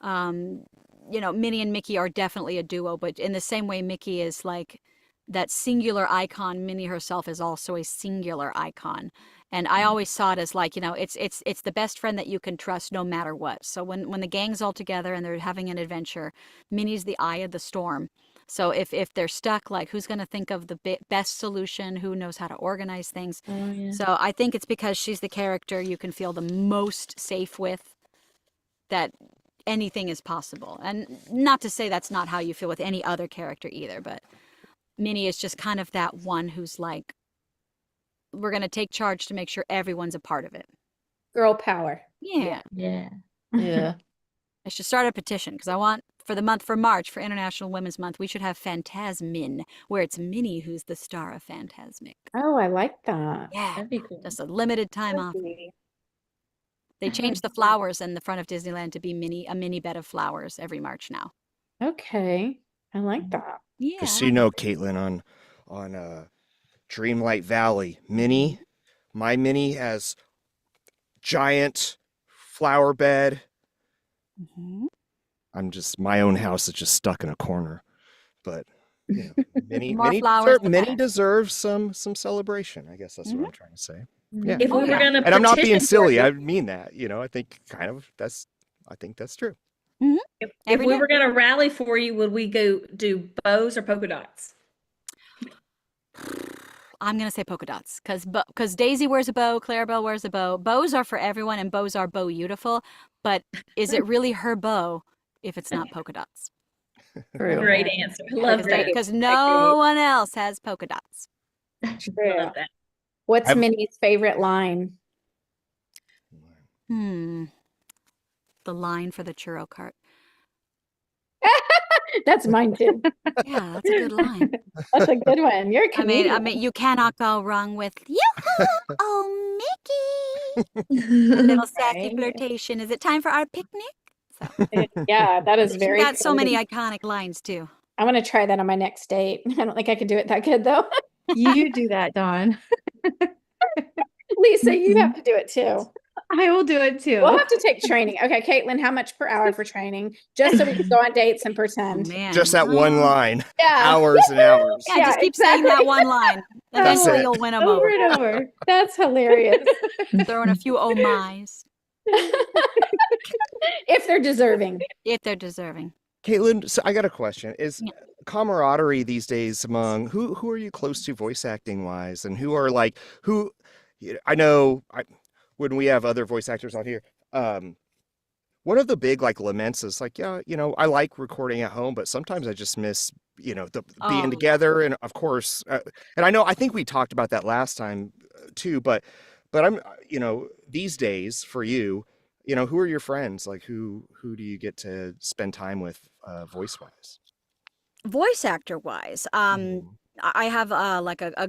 Minnie and Mickey are definitely a duo, but in the same way Mickey is like that singular icon, Minnie herself is also a singular icon. And I always saw it as like, it's the best friend that you can trust no matter what. So when the gang's all together and they're having an adventure, Minnie's the eye of the storm. So if they're stuck, like, who's going to think of the best solution? Who knows how to organize things? Oh, yeah. So I think it's because she's the character you can feel the most safe with, that anything is possible. And not to say that's not how you feel with any other character either, but Minnie is just kind of that one who's like, we're going to take charge to make sure everyone's a part of it. Girl power. Yeah. Yeah. Yeah. I should start a petition because I want for March, for International Women's Month, we should have Phantasmin, where it's Minnie who's the star of Phantasmic. Oh, I like that. Yeah. That'd be cool. Just a limited time offer. Okay. They changed the flowers in the front of Disneyland to be a mini bed of flowers every March now. Okay. I like that. Yeah. Just so you know, Kaitlyn, on Dreamlight Valley, my Minnie has giant flower bed. Mhm. My own house is just stuck in a corner, but you know, More flowers, the Minnie better. deserves some celebration. I guess that's what I'm trying to say. Yeah. If we were going to And I'm not being petition for silly. you- I mean that. I think I think that's true. if Every we day. were going to rally for you, would we go do bows or polka dots? I'm going to say polka dots because Daisy wears a bow, Clarabelle wears a bow. Bows are for everyone and bows are beautiful. But is it really her bow if it's not polka dots? True. Great answer. Love that. Because no one else has polka dots. True. Love that. What's I've- Minnie's favorite line? The line for the churro cart. That's mine too. Yeah, that's a good line. That's a good one. You're a I mean, comedian. you cannot go wrong with yoo-hoo, oh Mickey. A little sassy Right. flirtation. Is it time for our picnic? Yeah, that is She's very got so many funny. iconic lines too. I want to try that on my next date. I don't think I can do it that good though. You do that, Dawn. Lisa, you have to do it too. I will do it too. We'll have to take training. Okay, Kaitlyn, how much per hour for training? Just so we can go on dates and Oh, pretend. man. Just that one line. Yeah. Hours and hours. Yeah, just keep saying that exactly. one line. That's Eventually it. you'll win them Over over. and over. That's hilarious. Throw in a few oh my's If they're deserving. if they're deserving. Kaitlyn, so I got a question. Is Yeah. camaraderie these days among who are you close to voice acting wise, and who are like who? I know when we have other voice actors on here, one of the big like laments is like, yeah, I like recording at home, but sometimes I just miss the Oh, being yeah. together, and of course, and I think we talked about that last time too, but I'm these days for you. Who are your friends? Like who do you get to spend time with voice wise? Voice actor wise, I have like a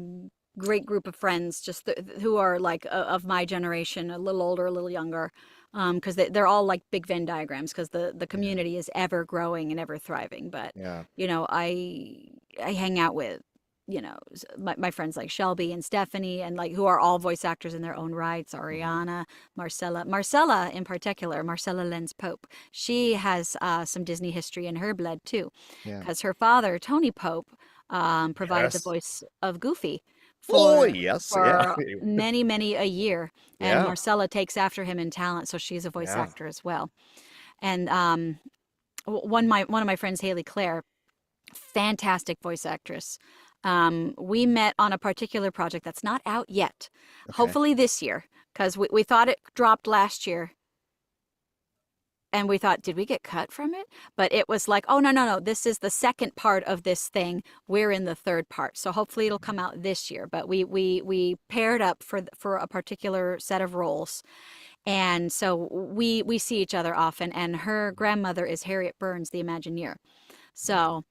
great group of friends just who are like of my generation, a little older, a little younger, because they're all like big Venn diagrams because the community is ever growing and ever thriving. But Yeah. I hang out with my friends like Shelby and Stephanie and like who are all voice actors in their own rights. Ariana, Marcella in particular, Marcella Lenz Pope. She has some Disney history in her blood too, Yeah. because her father Tony Pope provided the Yes. voice of Goofy Oh, for yes. for Yeah. many a year, and Yeah. Marcella takes after him in talent, so she's a voice Yeah. actor as well. And one of my friends, Haley Claire, fantastic voice actress. We met on a particular project that's not out yet. Okay. Hopefully this year, because we thought it dropped last year. And we thought, did we get cut from it? But it was like, oh, no. This is the second part of this thing. We're in the third part. So hopefully it'll come out this year. But we paired up for a particular set of roles. And so we see each other often. And her grandmother is Harriet Burns, the Imagineer. So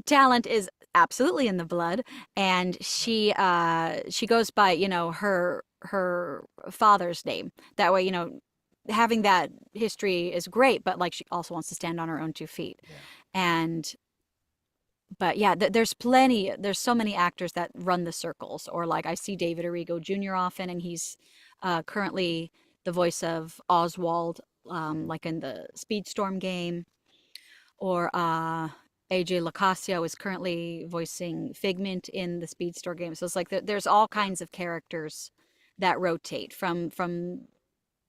talent is absolutely in the blood. And she goes by, her father's name. That way, having that history is great, but like she also wants to stand on her own 2 feet. Yeah. But yeah, there's so many actors that run the circles, or like I see David Arrigo Jr. often, and he's currently the voice of Oswald, like in the Speedstorm game, or AJ Locascio is currently voicing Figment in the Speedstorm game. So it's like there's all kinds of characters that rotate from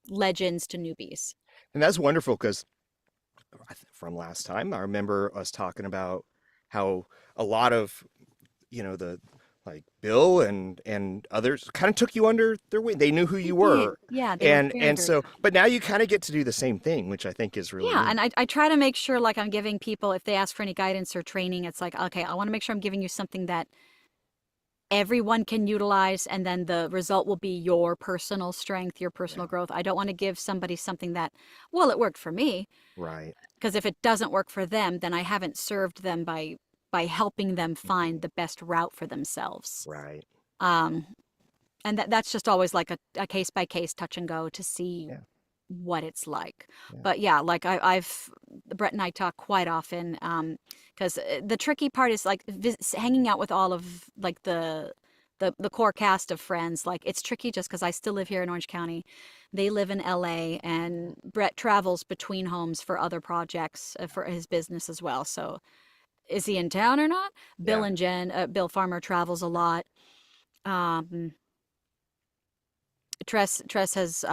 legends to newbies. And that's wonderful because from last time, I remember us talking about how a lot of, the like Bill and others kind of took you under their wing. They knew who you were. Yeah, they were And very, and very so, kind. but now you kind of get to do the same thing, which I think is really Yeah, neat. and I try to make sure like I'm giving people, if they ask for any guidance or training, it's like, okay, I want to make sure I'm giving you something that everyone can utilize, and then the result will be your personal strength, your personal growth. I don't want to give somebody something that, well, it worked for me, Right. because if it doesn't work for them, then I haven't served them by helping them find the best route for themselves. Right. And that's just always like a case by case touch and go to see what it's like. But yeah, like I've Brett and I talk quite often, because the tricky part is like hanging out with all of like the core cast of friends. Like it's tricky just because I still live here in Orange County. They live in LA, and Brett travels between homes for other projects for his business as well. So is he in town or not? Bill and Jen, Bill Farmer travels a lot. Tress has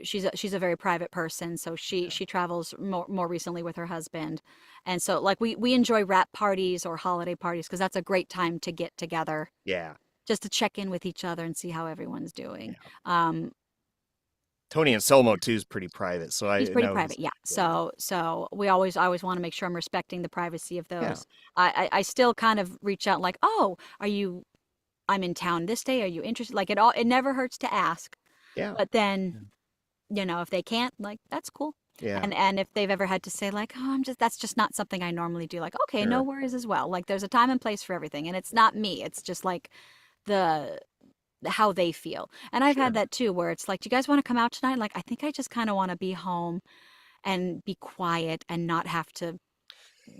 she's a very private person, so she travels more recently with her husband, and so like we enjoy wrap parties or holiday parties because that's a great time to get together. Yeah. Just to check in with each other and see how everyone's doing. Tony Anselmo too is pretty private, so He's pretty know private, yeah. So I always want to make sure I'm respecting the privacy of those. I still kind of reach out like, oh, I'm in town this day. Are you interested? Like it never hurts to ask. Yeah. But then, if they can't, like that's cool. Yeah. And if they've ever had to say like, oh, that's just not something I normally do. Like, okay, no worries as well. Like there's a time and place for everything, and it's not me. It's just like how they feel. And I've had that too, where it's like, do you guys want to come out tonight? Like, I think I just kind of want to be home and be quiet and not have to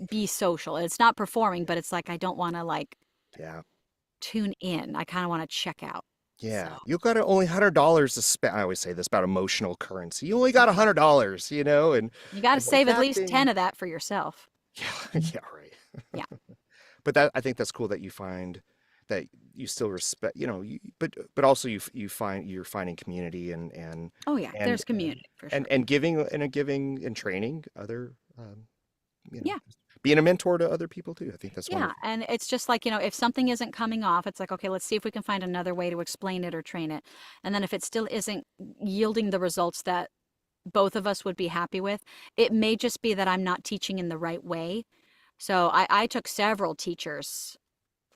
be social. It's not performing, but it's like, I don't want to like tune in. I kind of want to check out. Yeah. You got only $100 to spend. I always say this about emotional currency. You only got $100, and you got to save at least thing... 10 of that for yourself. Yeah. Yeah. Right. Yeah. But I think that's cool that you find that you still respect, but also you're finding community and oh yeah, there's community for sure. And giving and training other, being a mentor to other people too. I think that's wonderful. And it's just like, if something isn't coming off, it's like, okay, let's see if we can find another way to explain it or train it. And then if it still isn't yielding the results that both of us would be happy with, it may just be that I'm not teaching in the right way. So I took several teachers,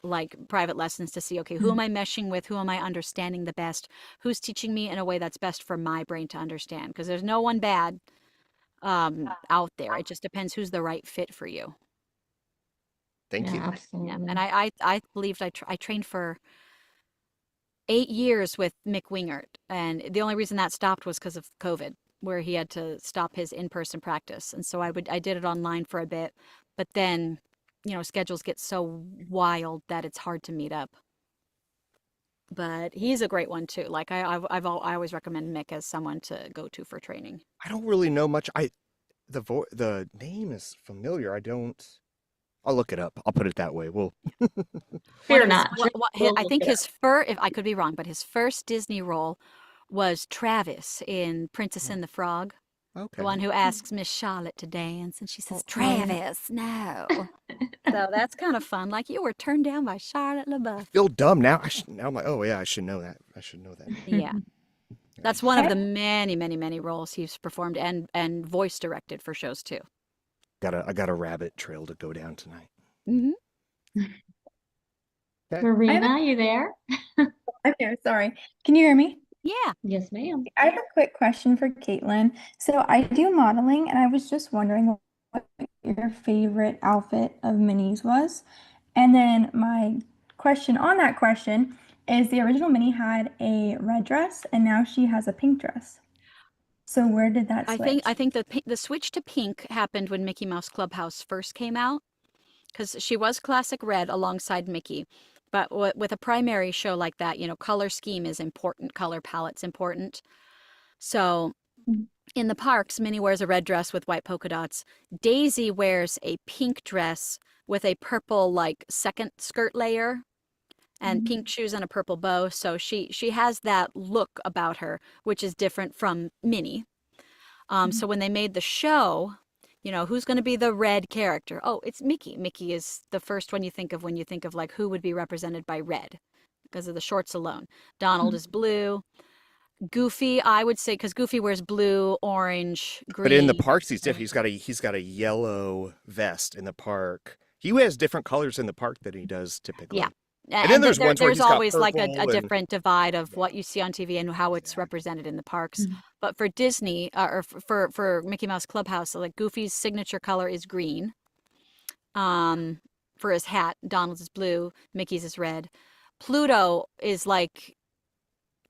like private lessons, to see, okay, who am I meshing with? Who am I understanding the best? Who's teaching me in a way that's best for my brain to understand? Because there's no one bad out there. It just depends who's the right fit for you. Thank you. Absolutely. Yeah. And I believed I trained for 8 years with Mick Wingert. And the only reason that stopped was because of COVID, where he had to stop his in-person practice. And so I did it online for a bit, but then schedules get so wild that it's hard to meet up. But he's a great one too. Like I always recommend Mick as someone to go to for training. I don't really know much. The name is familiar. I'll look it up. I'll put it that way. Fear not. I think his if I could be wrong, but his first Disney role was Travis in Princess and the Frog. Okay. The one who asks Miss Charlotte to dance, and she says, Travis, no. So that's kind of fun. Like, you were turned down by Charlotte LaBeouf. I feel dumb now. Now I'm like, oh yeah, I should know that. Yeah. That's one of the many, many, many roles he's performed and voice directed for shows too. I got a rabbit trail to go down tonight. Mm-hmm. Okay. Marina, you there? Okay, sorry. Can you hear me? Yeah. Yes, ma'am. I have a quick question for Kaitlyn. So I do modeling, and I was just wondering what your favorite outfit of Minnie's was. And then my question on that question is, the original Minnie had a red dress, and now she has a pink dress. So where did that switch? I think the switch to pink happened when Mickey Mouse Clubhouse first came out, because she was classic red alongside Mickey. But with a primary show like that, color scheme is important, color palette's important. So in the parks, Minnie wears a red dress with white polka dots. Daisy wears a pink dress with a purple, like, second skirt layer and pink shoes and a purple bow. So she has that look about her, which is different from Minnie. So when they made the show, who's going to be the red character? Oh, it's Mickey. Mickey is the first one you think of when you think of like who would be represented by red because of the shorts alone. Donald is blue. Goofy, I would say, because Goofy wears blue, orange, green. But in the parks, he's different. He's got a yellow vest in the park. He wears different colors in the park than he does typically. Yeah. And then there's ones where there's he's got always like a purple and- different divide of what you see on TV and how it's represented in the parks. But for Disney, or for Mickey Mouse Clubhouse, so like Goofy's signature color is green. For his hat, Donald's is blue, Mickey's is red. Pluto is like,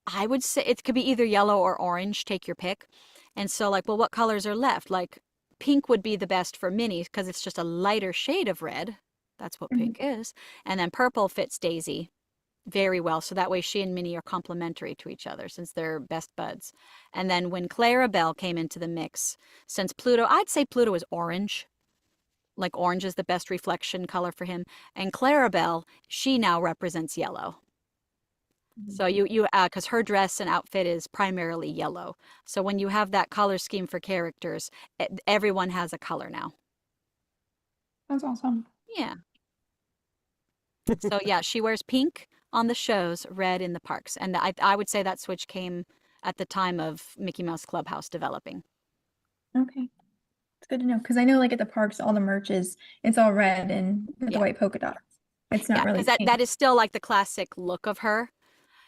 I would say it could be either yellow or orange, take your pick. And so like, well, what colors are left? Like pink would be the best for Minnie because it's just a lighter shade of red. That's what pink is. And then purple fits Daisy very well. So that way she and Minnie are complementary to each other since they're best buds. And then when Clarabelle came into the mix, since Pluto, I'd say Pluto is orange. Like orange is the best reflection color for him. And Clarabelle, she now represents yellow. So because her dress and outfit is primarily yellow. So when you have that color scheme for characters, everyone has a color now. That's awesome. Yeah. So yeah, she wears pink on the shows, red in the parks. And I would say that switch came at the time of Mickey Mouse Clubhouse developing. Okay. It's good to know because I know like at the parks, all the merch it's all red and with the white polka dots. It's not really because pink. that is still like the classic look of her.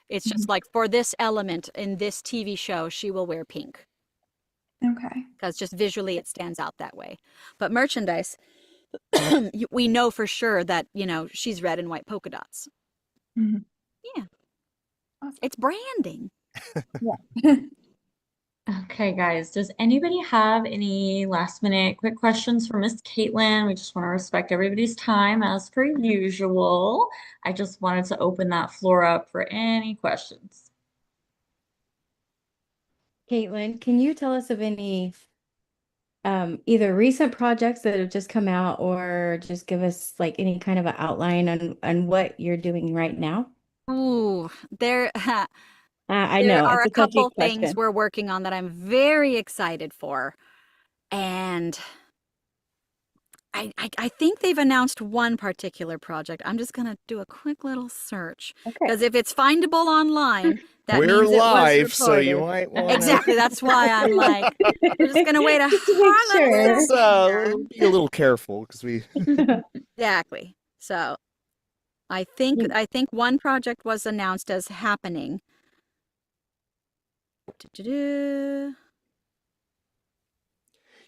It's just like for this element in this TV show, she will wear pink. Okay. Because just visually it stands out that way. But merchandise, we know for sure that, she's red and white polka dots. Yeah. Awesome. It's branding. Yeah. Okay, guys, does anybody have any last minute quick questions for Miss Kaitlyn? We just want to respect everybody's time as per usual. I just wanted to open that floor up for any questions. Kaitlyn, can you tell us of any either recent projects that have just come out or just give us like any kind of an outline on what you're doing right now? Ooh, there I there know are it's a a touchy couple things question. we're working on that I'm very excited for. And I think they've announced one particular project. I'm just going to do a quick little search. Okay. Because if it's findable online, that We're means it was live, so you recorded. might want Exactly. That's why I'm like, we're just going to wait a Just to make hard little sure. second here. be a little careful because we. Exactly. So I think one project was announced as happening. Du-du-du.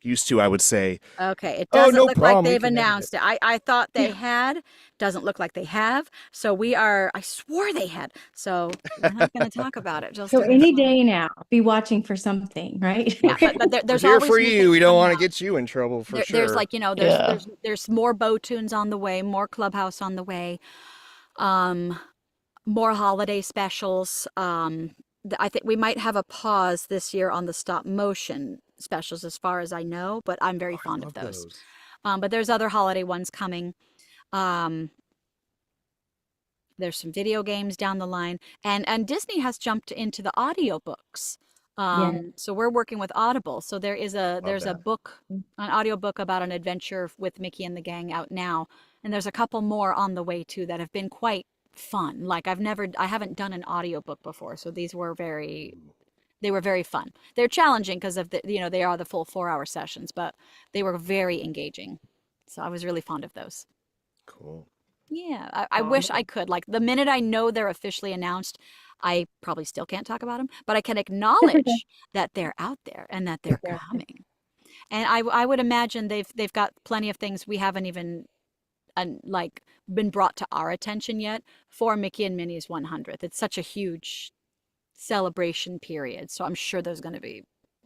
Used to, I would say. Okay, it Oh, doesn't no look problem, like we they've can edit announced it. I thought they had. Doesn't look like they have. So I swore they had. So we're not going to talk about it. Just So in any case. day now, be watching for something, right? Yeah, but there's We're here always for new you. things We don't coming want to out. get you in trouble for sure. There's like, there's more Bow Tunes on the way, more Clubhouse on the way, more holiday specials. I think we might have a pause this year on the stop motion specials as far as I know, but I'm very fond of those. But there's other holiday ones coming. There's some video games down the line, and Disney has jumped into the audiobooks. So we're working with Audible. So there's a book, an audiobook about an adventure with Mickey and the gang out now, and there's a couple more on the way too that have been quite fun. Like I haven't done an audiobook before, so they were very fun. They're challenging because of they are the full 4-hour sessions, but they were very engaging. So I was really fond of those. Cool. Yeah, I wish I could. Like the minute I know they're officially announced, I probably still can't talk about them, but I can acknowledge that they're out there and that they're coming. And I would imagine they've got plenty of things we haven't even been brought to our attention yet for Mickey and Minnie's 100th. It's such a huge celebration period, so I'm sure there's going to be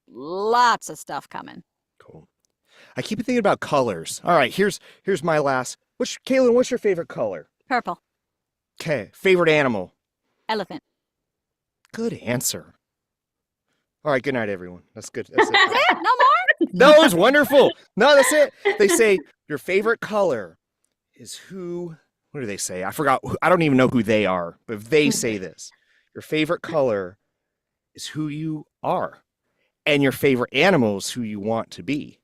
lots of stuff coming. Cool. I keep thinking about colors. All right, here's my last. Kaitlyn, what's your favorite color? Purple. Okay. Favorite animal? Elephant. Good answer. All right, good night, everyone. That's good. That's That's it. it? No more? No, it was wonderful. No, that's it. They say your favorite color is who? What do they say? I forgot. I don't even know who they are, but if they say this, your favorite color is who you are, and your favorite animal is who you want to be.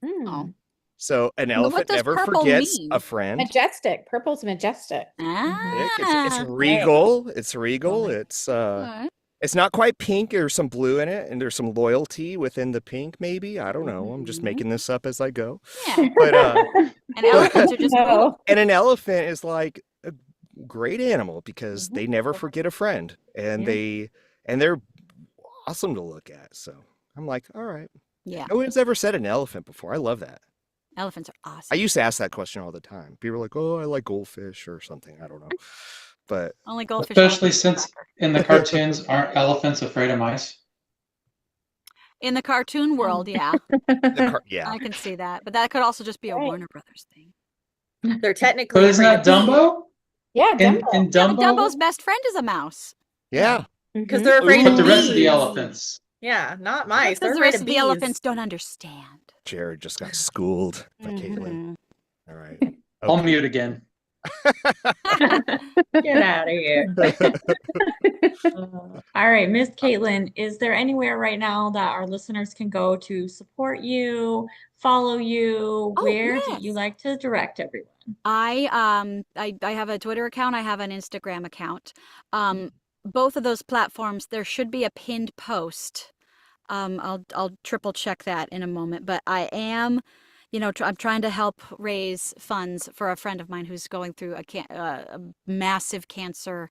Mm. So an What elephant does never purple forgets mean? a friend. Majestic. Purple's majestic. It's Ah. regal. It's regal. Alright. It's not quite pink. There's some blue in it, and there's some loyalty within the pink. Maybe I don't know. I'm just making this up as I go. Yeah. But And elephants are just cool. and an elephant is like a great animal because they never forget a friend, and they're awesome to look at. So I'm like, all right. Yeah. No one's ever said an elephant before. I love that. Elephants are awesome. I used to ask that question all the time. People are like, "Oh, I like goldfish or something." I don't know, but Only goldfish. Especially since in the cartoons, aren't elephants afraid of mice? In the cartoon world, yeah. Yeah. I can see that. But that could also just be a Warner Brothers thing. They're technically But isn't afraid that of me. Dumbo? Yeah, In Dumbo. Yeah, Dumbo? but Dumbo's best friend is a mouse. Yeah. Because they're afraid But of the rest of the bees. elephants. Yeah, not mice. They're Because the afraid rest of of the bees. elephants don't understand. Jared just got schooled by Kaitlyn. All right. I'll mute again. Get out of here. All right, Miss Kaitlyn, is there anywhere right now that our listeners can go to support you, follow you? Oh, Where do you yes. like to direct everyone? I have a Twitter account, I have an Instagram account. Both of those platforms, there should be a pinned post. I'll triple check that in a moment, but I am, I'm trying to help raise funds for a friend of mine who's going through a massive cancer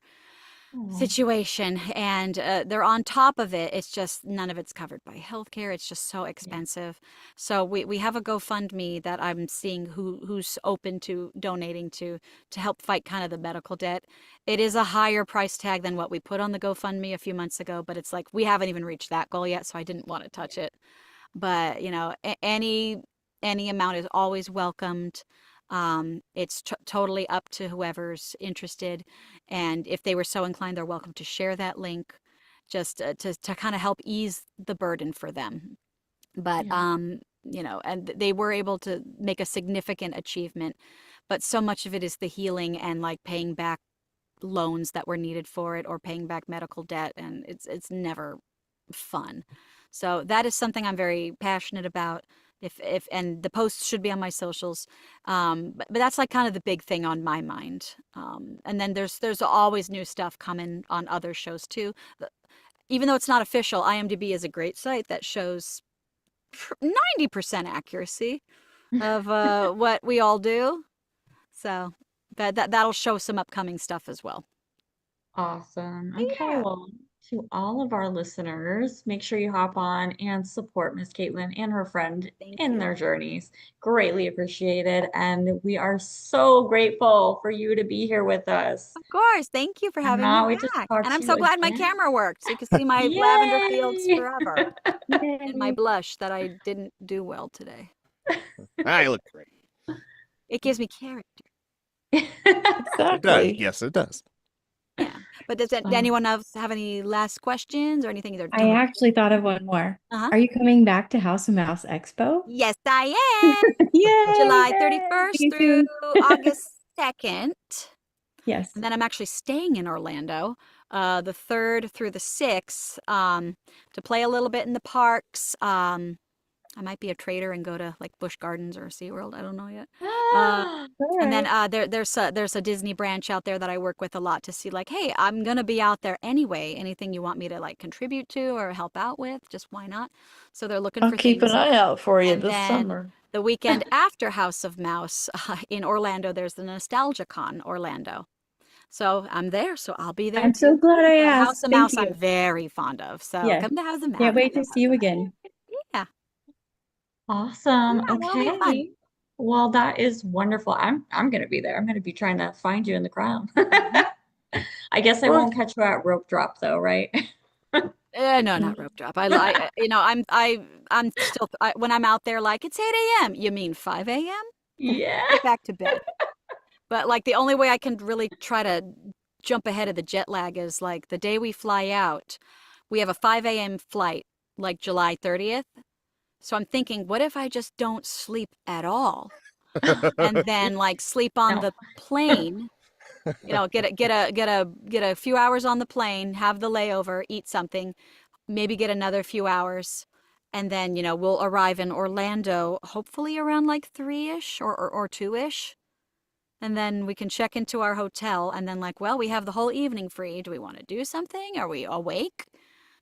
situation, and they're on top of it. It's just none of it's covered by healthcare. It's just so expensive. So we have a GoFundMe that I'm seeing who's open to donating to help fight kind of the medical debt. It is a higher price tag than what we put on the GoFundMe a few months ago, but it's like we haven't even reached that goal yet, so I didn't want to touch it. But any amount is always welcomed. It's totally up to whoever's interested, and if they were so inclined, they're welcome to share that link, just to kind of help ease the burden for them. But and they were able to make a significant achievement, but so much of it is the healing and like paying back loans that were needed for it or paying back medical debt, and it's never fun. So that is something I'm very passionate about. If and the posts should be on my socials, but that's like kind of the big thing on my mind. And then there's always new stuff coming on other shows too. Even though it's not official, IMDb is a great site that shows 90% accuracy of what we all do. So that'll show some upcoming stuff as well. Awesome. Okay, well, to all of our listeners, make sure you hop on and support Miss Kaitlyn and her friend in their journeys. Greatly appreciated. And we are so grateful for you to be here with us. Of course. Thank you for having Now me we just back. talked And I'm to so you glad my again. camera worked, so you can see my lavender fields Yay! forever. And my blush that I didn't do well today. I look great. It gives me character. It does. Yes, it does. Yeah. But does anyone else have any last questions or anything? I actually thought of one more. Uh-huh. Are you coming back to House of Mouse Expo? Yes, I am. Yay! July Yay! 31st Me through too. August 2nd. Yes. And then I'm actually staying in Orlando, the 3rd through the 6th, to play a little bit in the parks. I might be a trader and go to like Busch Gardens or SeaWorld. I don't know yet. And then there's a Disney branch out there that I work with a lot to see like, hey, I'm going to be out there anyway. Anything you want me to like contribute to or help out with, just why not? So they're looking I'll for keep an things. eye out for you And this then summer. the weekend after House of Mouse in Orlando, there's the NostalgiaCon Orlando. So I'm there, so I'll be there I'm so too. glad I But asked. House of Thank Mouse you. I'm very fond of. So Yes. come to House of Mouse. Can't wait to see you again. Yeah. Awesome. Yeah, that'll be fun. Okay. Well, that is wonderful. I'm gonna be there. I'm gonna be trying to find you in the crowd. I guess I won't catch you at rope drop though, right? No, not rope drop. I'm still when I'm out there like it's 8 a.m. You mean 5 a.m.? Yeah. Get back to bed. But like the only way I can really try to jump ahead of the jet lag is like the day we fly out, we have a 5 a.m. flight, like July 30th. So I'm thinking, what if I just don't sleep at all? And then like sleep on the plane, get a few hours on the plane, have the layover, eat something, maybe get another few hours, And then, you know, we'll arrive in Orlando hopefully around like 3-ish or 2-ish. And then we can check into our hotel and then like, well, we have the whole evening free. Do we want to do something? Are we awake?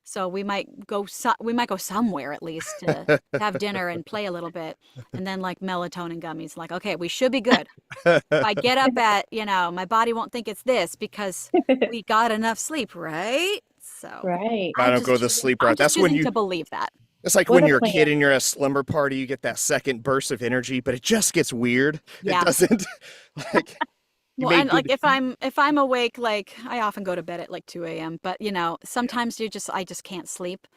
So we might go somewhere at least to have dinner and play a little bit. And then like melatonin gummies, like, okay, we should be good. If I get up at, you know, my body won't think it's this because we got enough sleep, right? So Right. I don't go the sleep route. I'm just That's when choosing you to believe that. It's like What when a you're a kid plan. and you're at a slumber party, you get that second burst of energy, but it just gets weird. Yeah. It doesn't like you Well, made and like good- if I'm awake, like I often go to bed at like 2 a.m. But you know, sometimes I just can't sleep.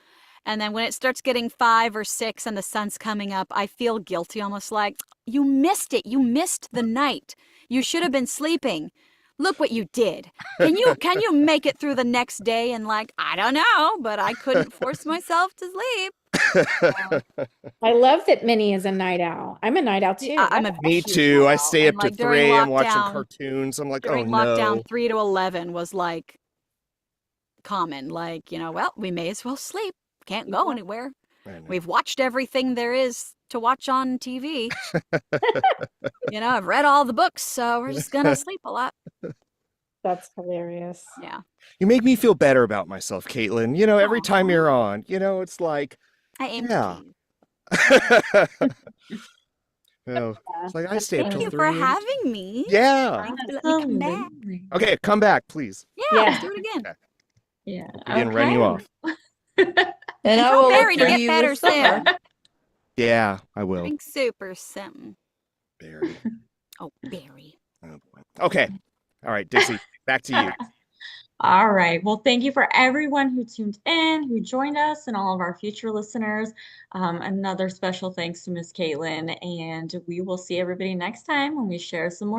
And then when it starts getting 5 or 6 and the sun's coming up, I feel guilty, almost like you missed it. You missed the night. You should have been sleeping. Look what you did. Can you make it through the next day? And like, I don't know, but I couldn't force myself to sleep. I love that Minnie is a night owl. I'm a night owl too. I'm a Me huge too. night I owl. stay And, up to like, during 3 a.m. watching lockdown- cartoons. I'm like, During oh lockdown, no. 3 to 11 was like common. Like, you know, well, we may as well sleep. Can't go anywhere. I know. We've watched everything there is to watch on TV. You know, I've read all the books, so we're just gonna sleep a lot. That's hilarious. Yeah. You make me feel better about myself, Kaitlyn. You know, every time Aw. you're on, you know, it's like, I aim yeah. to please. Well, it's like I stay up Thank till you 3 for a.m. having me. Yeah. Thanks for letting me come back. Absolutely. Okay, come back, please. Yeah, Yeah. let's do it again. Okay. Yeah. Again, run you off. And I Tell will Barry look to for get you better this summer. soon. Yeah, I will. Drink soup or something. Barry. Oh, Barry. Oh, boy. Okay. All right, Dixie, back to you. All right. Well, thank you for everyone who tuned in, who joined us, and all of our future listeners. Another special thanks to Miss Kaitlyn, and we will see everybody next time when we share some more